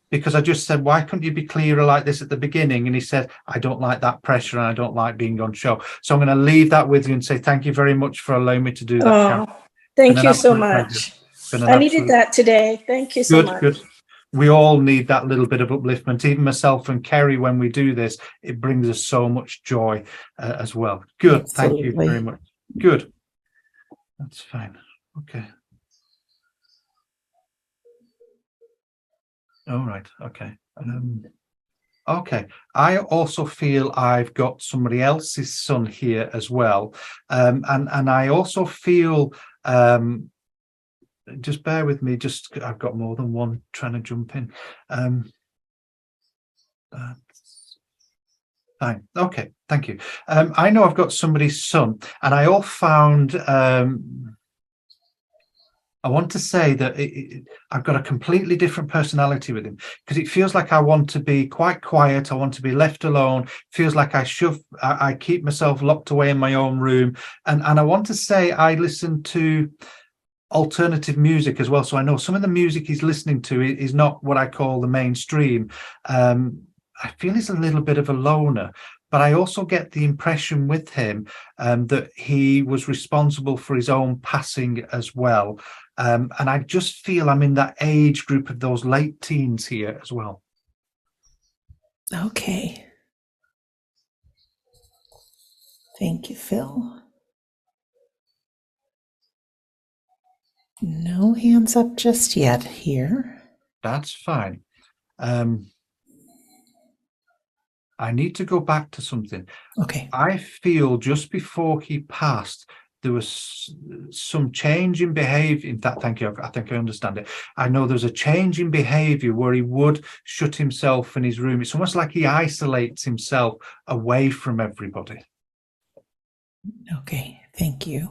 Speaker 2: Because I just said, why couldn't you be clearer like this at the beginning? And he said, I don't like that pressure and I don't like being on show. So I'm going to leave that with you and say thank you very much for allowing me to do that.
Speaker 9: Oh, thank you so much. I needed that today. Thank you so much.
Speaker 2: Good. We all need that little bit of upliftment. Even myself and Kerry, when we do this, it brings us so much joy as well. Good.
Speaker 1: Absolutely.
Speaker 2: Thank you very much. Good. That's fine. Okay. All right. Okay. Okay. I also feel I've got somebody else's son here as well. And I also feel, just bear with me, I've got more than one trying to jump in. Fine. Okay, thank you. I know I've got somebody's son, and I all found I want to say that I've got a completely different personality with him, because it feels like I want to be quite quiet. I want to be left alone. Feels like I keep myself locked away in my own room. And I want to say I listen to alternative music as well. So I know some of the music he's listening to is not what I call the mainstream. I feel he's a little bit of a loner. But I also get the impression with him that he was responsible for his own passing as well. And I just feel I'm in that age group of those late teens here as well.
Speaker 1: Okay. Thank you, Phil. No hands up just yet here.
Speaker 2: That's fine. I need to go back to something.
Speaker 1: Okay.
Speaker 2: I feel just before he passed, there was some change in behavior. In fact, thank you. I think I understand it. I know there's a change in behavior where he would shut himself in his room. It's almost like he isolates himself away from everybody.
Speaker 1: Okay. Thank you.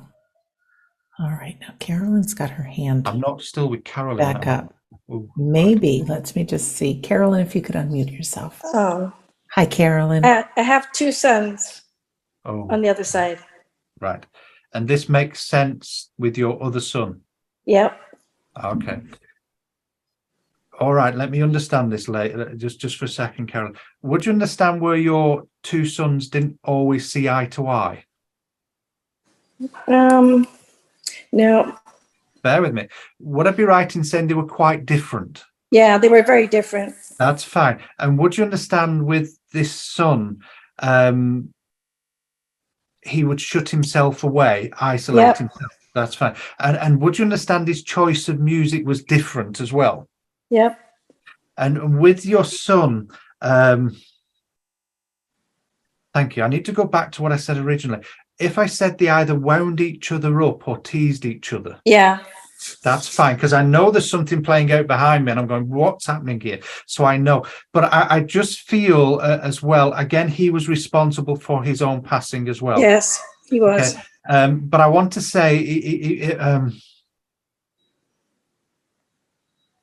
Speaker 1: All right. Now, Carolyn's got her hand
Speaker 2: I'm not still with Carolyn.
Speaker 1: back up.
Speaker 2: Ooh.
Speaker 1: Maybe. Let me just see. Carolyn, if you could unmute yourself.
Speaker 9: Oh,
Speaker 1: Hi, Carolyn.
Speaker 9: I have two sons
Speaker 2: Oh,
Speaker 9: on the other side.
Speaker 2: right. And this makes sense with your other son.
Speaker 9: Yep.
Speaker 2: Okay. All right. Let me understand this later. Just for a second, Carolyn. Would you understand where your two sons didn't always see eye to eye?
Speaker 9: No.
Speaker 2: Bear with me. Would I be right in saying they were quite different?
Speaker 9: Yeah, they were very different.
Speaker 2: That's fine. And would you understand with this son, he would shut himself away, isolate himself? That's fine. And would you understand his choice of music was different as well?
Speaker 9: Yep.
Speaker 2: And with your son, thank you. I need to go back to what I said originally. If I said they either wound each other up or teased each other.
Speaker 9: Yeah.
Speaker 2: That's fine, because I know there's something playing out behind me and I'm going, what's happening here? So I know, but I just feel as well, again, he was responsible for his own passing as well.
Speaker 9: Yes, he was.
Speaker 2: Okay. But I want to say,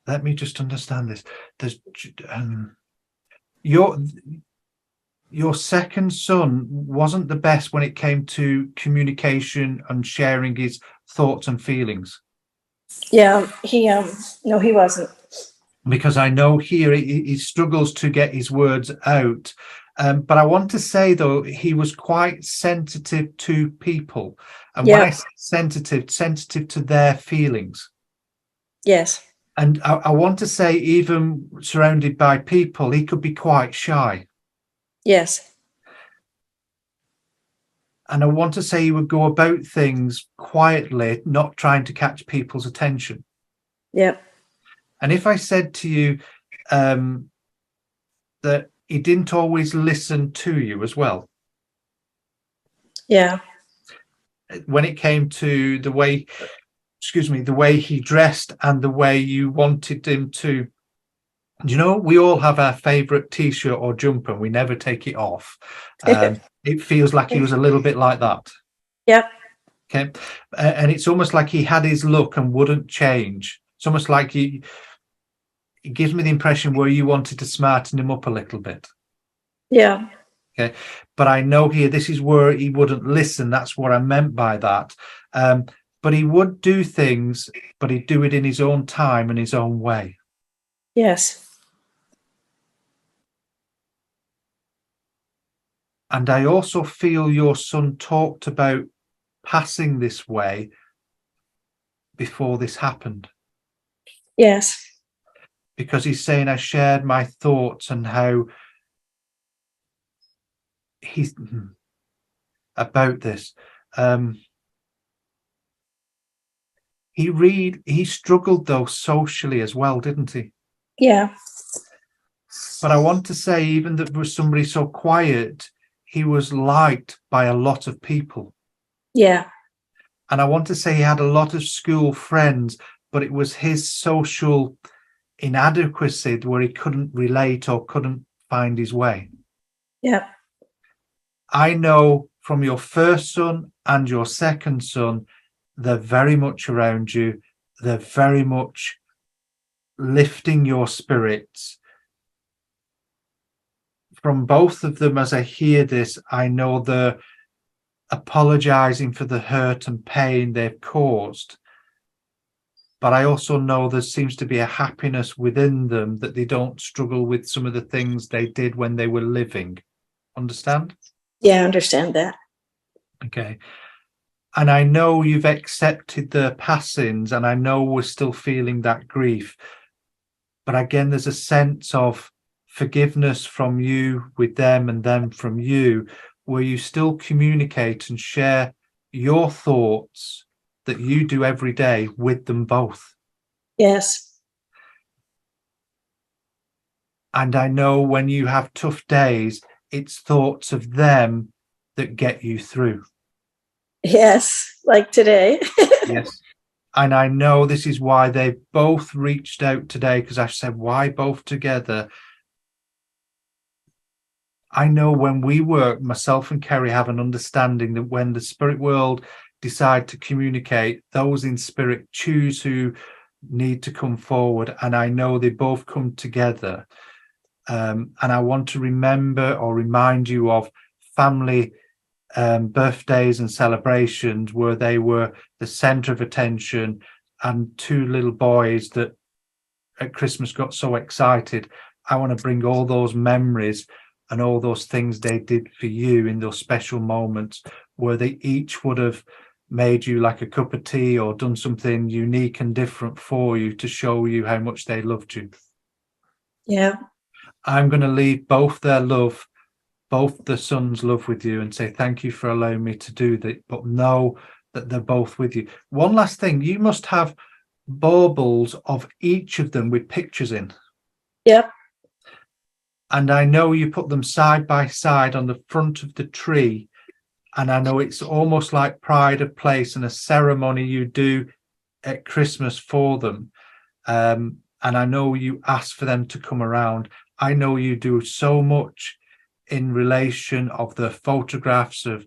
Speaker 2: let me just understand this. There's your second son wasn't the best when it came to communication and sharing his thoughts and feelings.
Speaker 9: Yeah, no, he wasn't.
Speaker 2: Because I know here he struggles to get his words out. But I want to say, though, he was quite sensitive to people. And when I say sensitive to their feelings.
Speaker 9: Yes.
Speaker 2: And I want to say, even surrounded by people, he could be quite shy.
Speaker 9: Yes.
Speaker 2: And I want to say he would go about things quietly, not trying to catch people's attention.
Speaker 9: Yep.
Speaker 2: And if I said to you that he didn't always listen to you as well.
Speaker 9: Yeah.
Speaker 2: When it came to the way he dressed and the way you wanted him to, you know, we all have our favorite t-shirt or jumper and we never take it off. It feels like he was a little bit like that.
Speaker 9: Yep.
Speaker 2: Okay. And it's almost like he had his look and wouldn't change. It's almost like it gives me the impression where you wanted to smarten him up a little bit.
Speaker 9: Yeah.
Speaker 2: Okay. But I know here, this is where he wouldn't listen. That's what I meant by that. But he would do things, but he'd do it in his own time and his own way.
Speaker 9: Yes.
Speaker 2: And I also feel your son talked about passing this way before this happened.
Speaker 9: Yes.
Speaker 2: Because he's saying, I shared my thoughts and how he's about this. He struggled though socially as well, didn't he?
Speaker 9: Yeah.
Speaker 2: But I want to say, even that was somebody so quiet, he was liked by a lot of people.
Speaker 9: Yeah.
Speaker 2: And I want to say he had a lot of school friends, but it was his social inadequacy where he couldn't relate or couldn't find his way.
Speaker 9: Yeah.
Speaker 2: I know from your first son and your second son, they're very much around you. they're very much lifting your spirits. From both of them, as I hear this, I know they're apologizing for the hurt and pain they've caused. But I also know there seems to be a happiness within them that they don't struggle with some of the things they did when they were living. Understand?
Speaker 9: Yeah, I understand that.
Speaker 2: Okay. And I know you've accepted their passings, and I know we're still feeling that grief. But again, there's a sense of forgiveness from you with them and them from you, where you still communicate and share your thoughts that you do every day with them both.
Speaker 9: Yes.
Speaker 2: And I know when you have tough days, it's thoughts of them that get you through.
Speaker 9: Yes, like today.
Speaker 2: Yes. And I know this is why they both reached out today, because I said, why both together? I know when we work, myself and Kerry have an understanding that when the spirit world decide to communicate, those in spirit choose who need to come forward. And I know they both come together. And I want to remember or remind you of family birthdays and celebrations where they were the center of attention, and two little boys that at Christmas got so excited. I want to bring all those memories and all those things they did for you in those special moments where they each would have made you like a cup of tea or done something unique and different for you to show you how much they loved you.
Speaker 9: Yeah.
Speaker 2: I'm going to leave both their love, both the sons' love with you, and say thank you for allowing me to do that, but know that they're both with you. One last thing, you must have baubles of each of them with pictures in.
Speaker 9: Yep.
Speaker 2: And I know you put them side by side on the front of the tree. And I know it's almost like pride of place and a ceremony you do at Christmas for them. And I know you ask for them to come around. I know you do so much in relation of the photographs of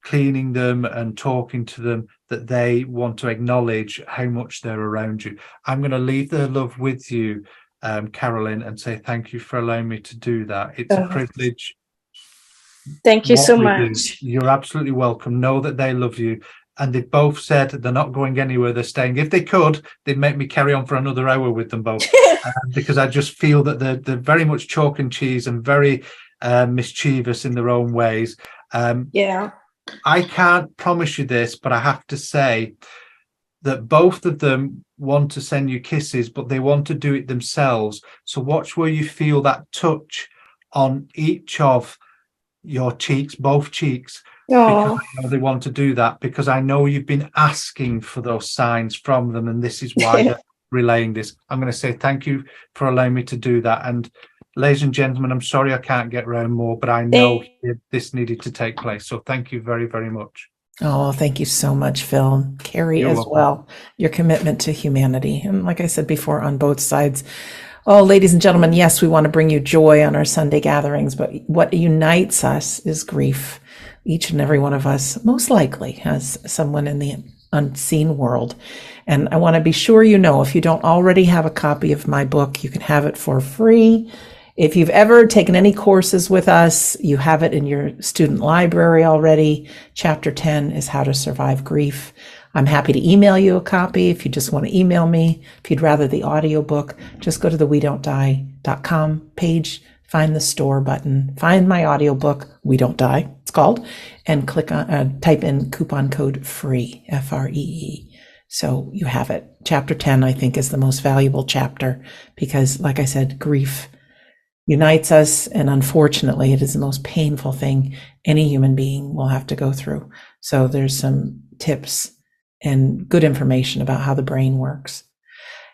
Speaker 2: cleaning them and talking to them that they want to acknowledge how much they're around you. I'm going to leave their love with you, Carolyn, and say thank you for allowing me to do that. It's a privilege.
Speaker 9: Thank you so much.
Speaker 2: You're absolutely welcome. Know that they love you. And they both said they're not going anywhere. They're staying. If they could, they'd make me carry on for another hour with them both. Because I just feel that they're very much chalk and cheese and very mischievous in their own ways.
Speaker 9: Yeah.
Speaker 2: I can't promise you this, but I have to say that both of them want to send you kisses, but they want to do it themselves. So watch where you feel that touch on each of your cheeks, both cheeks. Because I know they want to do that, because I know you've been asking for those signs from them, and this is why they're relaying this. I'm going to say thank you for allowing me to do that. And ladies and gentlemen, I'm sorry I can't get around more, but I know this needed to take place. So thank you very, very much.
Speaker 1: Oh, thank you so much, Phil. Kerry as well. Your commitment to humanity. And like I said before, on both sides. Oh, ladies and gentlemen, yes, we want to bring you joy on our Sunday gatherings, but what unites us is grief. Each and every one of us most likely has someone in the unseen world. And I want to be sure you know, if you don't already have a copy of my book, you can have it for free. If you've ever taken any courses with us, you have it in your student library already. Chapter 10 is How to Survive Grief. I'm happy to email you a copy if you just want to email me. If you'd rather the audiobook, just go to the wedon'tdie.com page, find the store button, find my audiobook, We Don't Die, it's called, and click on, type in coupon code FREE, F-R-E-E. So you have it. Chapter 10, I think, is the most valuable chapter because, like I said, grief unites us, and unfortunately, it is the most painful thing any human being will have to go through. So there's some tips and good information about how the brain works.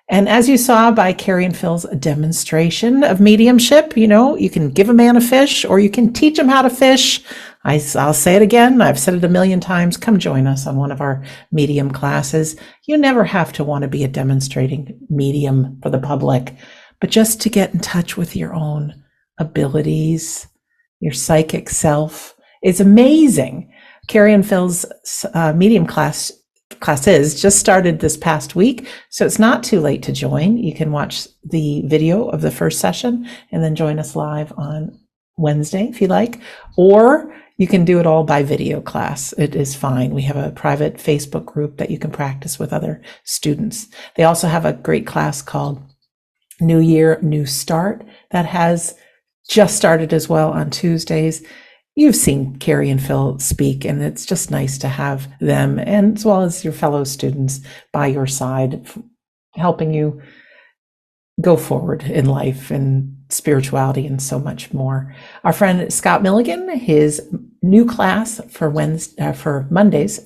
Speaker 1: And as you saw by Kerry and Phil's demonstration of mediumship, you know, you can give a man a fish or you can teach him how to fish. I'll say it again. I've said it a million times. Come join us on one of our medium classes. You never have to want to be a demonstrating medium for the public, but just to get in touch with your own abilities, your psychic self. It's amazing. Kerry and Phil's medium class classes just started this past week, so it's not too late to join. You can watch the video of the first session and then join us live on Wednesday if you like, or you can do it all by video class. It is fine. We have a private Facebook group that you can practice with other students. They also have a great class called New Year, New Start that has just started as well on Tuesdays. You've seen Kerry and Phil speak, and it's just nice to have them, and as well as your fellow students by your side, helping you go forward in life and spirituality and so much more. Our friend Scott Milligan, his new class for Mondays,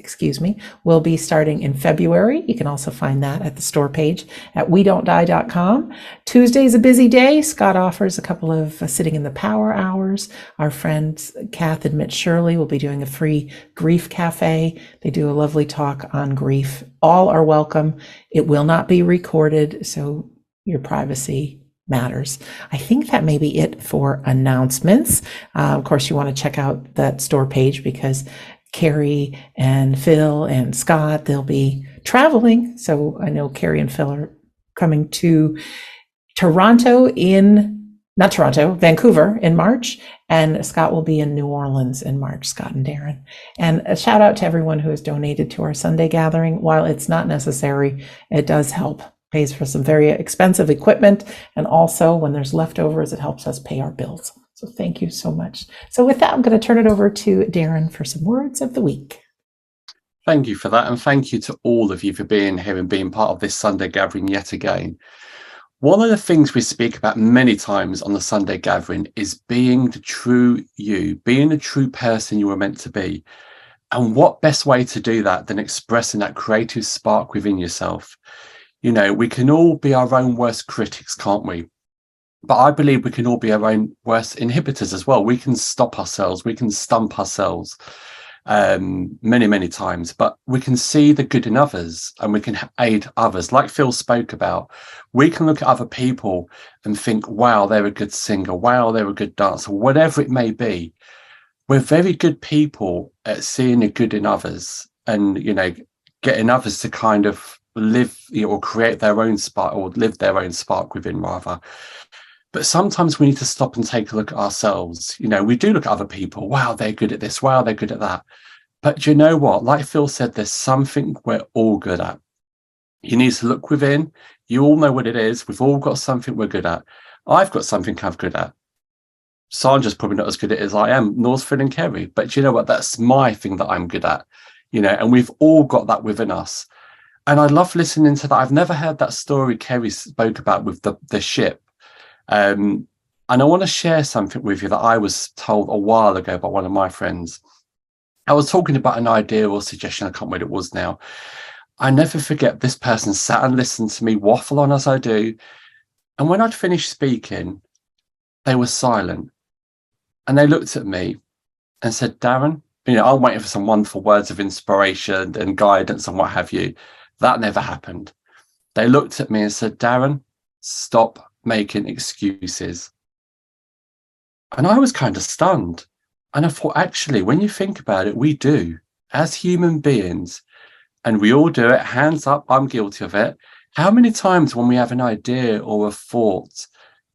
Speaker 1: will be starting in February. You can also find that at the store page at wedon'tdie.com. Tuesday's a busy day. Scott offers a couple of sitting in the power hours. Our friends Kath and Mitch Shirley will be doing a free grief cafe. They do a lovely talk on grief. All are welcome. It will not be recorded, so your privacy matters. I think that may be it for announcements. Of course, you want to check out that store page because Kerry and Phil and Scott, they'll be traveling. So I know Kerry and Phil are coming to Vancouver in March, and Scott will be in New Orleans in March, Scott and Darren. And a shout out to everyone who has donated to our Sunday gathering. While it's not necessary, it does help. Pays for some very expensive equipment, and also when there's leftovers, it helps us pay our bills. So thank you so much. So with that, I'm going to turn it over to Darren for some words of the week.
Speaker 3: Thank you for that, and thank you to all of you for being here and being part of this Sunday gathering yet again. One of the things we speak about many times on the Sunday gathering is being the true you, being the true person you were meant to be. And what best way to do that than expressing that creative spark within yourself? You know, we can all be our own worst critics, can't we? But I believe we can all be our own worst inhibitors as well. We can stop ourselves, we can stump ourselves many, many times, but we can see the good in others and we can aid others. Like Phil spoke about, we can look at other people and think, wow, they're a good singer, wow, they're a good dancer, whatever it may be. We're very good people at seeing the good in others and, you know, getting others to kind of live, you know, or create their own spark, or live their own spark within, rather. But sometimes we need to stop and take a look at ourselves. You know, we do look at other people. Wow, they're good at this. Wow, they're good at that. But do you know what? Like Phil said, there's something we're all good at. You need to look within. You all know what it is. We've all got something we're good at. I've got something I'm good at. Sandra's probably not as good at it as I am, nor's Phil and Kerry. But do you know what? That's my thing that I'm good at. You know, and we've all got that within us. And I love listening to that. I've never heard that story Kerry spoke about with the ship. And I want to share something with you that I was told a while ago by one of my friends. I was talking about an idea or suggestion. I can't remember what it was now. I never forget this person sat and listened to me waffle on as I do. And when I'd finished speaking, they were silent. And they looked at me and said, Darren, you know, I'm waiting for some wonderful words of inspiration and guidance and what have you. That never happened. They looked at me and said, Darren, stop making excuses. And I was kind of stunned. And I thought, actually, when you think about it, we do as human beings, and we all do it. Hands up, I'm guilty of it. How many times when we have an idea or a thought,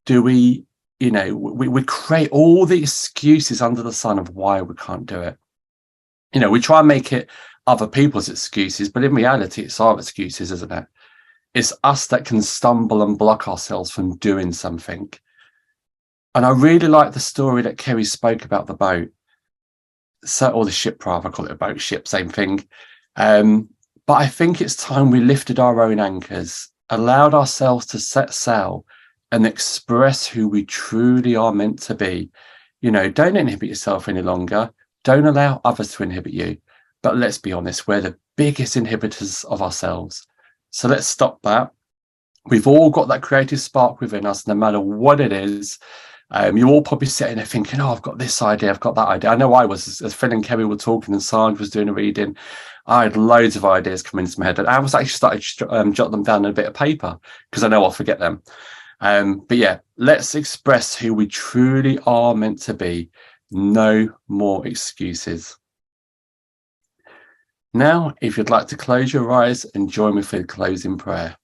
Speaker 3: do we, you know, we create all the excuses under the sun of why we can't do it? You know, we try and make it other people's excuses, but in reality, it's our excuses, isn't it? It's us that can stumble and block ourselves from doing something. And I really like the story that Kerry spoke about the boat, or the ship, rather. I call it a boat, ship, same thing. But I think it's time we lifted our own anchors, allowed ourselves to set sail and express who we truly are meant to be. You know, don't inhibit yourself any longer. Don't allow others to inhibit you. But let's be honest, we're the biggest inhibitors of ourselves. So let's stop that. We've all got that creative spark within us, no matter what it is. You're all probably sitting there thinking, oh, I've got this idea, I've got that idea. I know I was, as Phil and Kerry were talking and Sandra was doing a reading, I had loads of ideas coming into my head. And I was actually started to jot them down on a bit of paper because I know I'll forget them. But yeah, let's express who we truly are meant to be. No more excuses. Now, if you'd like to close your eyes and join me for the closing prayer.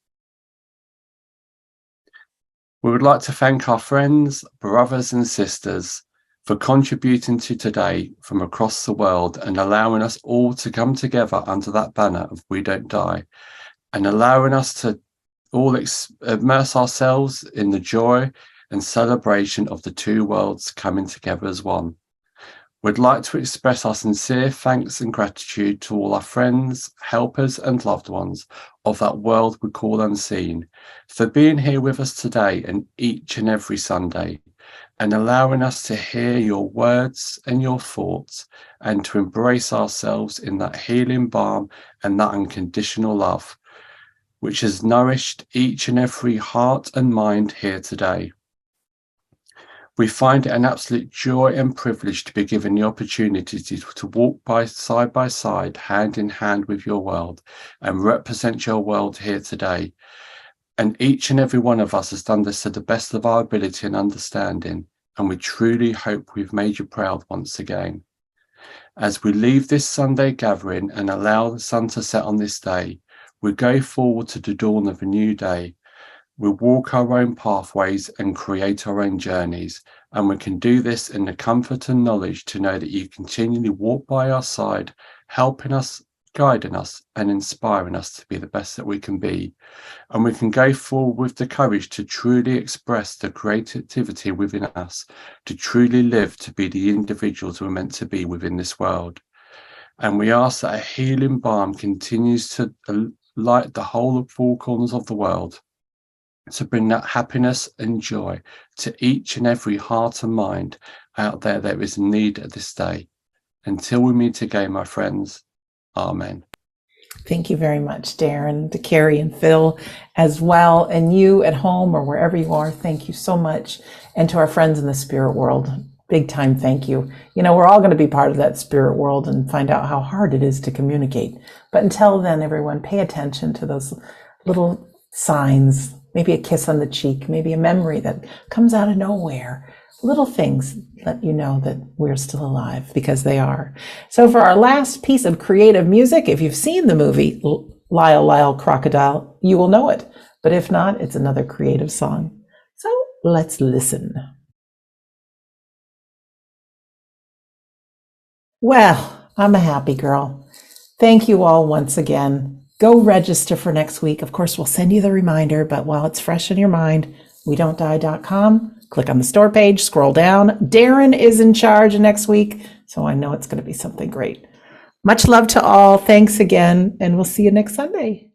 Speaker 3: We would like to thank our friends, brothers and sisters for contributing to today from across the world and allowing us all to come together under that banner of We Don't Die, and allowing us to all immerse ourselves in the joy and celebration of the two worlds coming together as one. We'd like to express our sincere thanks and gratitude to all our friends, helpers and loved ones of that world we call unseen for being here with us today and each and every Sunday, and allowing us to hear your words and your thoughts and to embrace ourselves in that healing balm and that unconditional love, which has nourished each and every heart and mind here today. We find it an absolute joy and privilege to be given the opportunity to walk by side, hand in hand with your world and represent your world here today. And each and every one of us has done this to the best of our ability and understanding. And we truly hope we've made you proud once again. As we leave this Sunday gathering and allow the sun to set on this day, we go forward to the dawn of a new day. We walk our own pathways and create our own journeys, and we can do this in the comfort and knowledge to know that you continually walk by our side, helping us, guiding us, and inspiring us to be the best that we can be. And we can go forward with the courage to truly express the creativity within us, to truly live to be the individuals we're meant to be within this world. And we ask that a healing balm continues to light the whole of four corners of the world, to bring that happiness and joy to each and every heart and mind out there that is in need at this day. Until we meet again, my friends, amen.
Speaker 1: Thank you very much, Darren, to Kerry and Phil as well. And you at home or wherever you are, thank you so much. And to our friends in the spirit world, big time thank you. You know, we're all going to be part of that spirit world and find out how hard it is to communicate. But until then, everyone, pay attention to those little signs, maybe a kiss on the cheek, maybe a memory that comes out of nowhere. Little things let you know that we're still alive, because they are. So for our last piece of creative music, if you've seen the movie Lyle Lyle Crocodile, you will know it. But if not, it's another creative song. So let's listen. Well, I'm a happy girl. Thank you all once again. Go register for next week. Of course, we'll send you the reminder, but while it's fresh in your mind, wedon'tdie.com, click on the store page, scroll down. Darren is in charge next week, so I know it's going to be something great. Much love to all. Thanks again, and we'll see you next Sunday.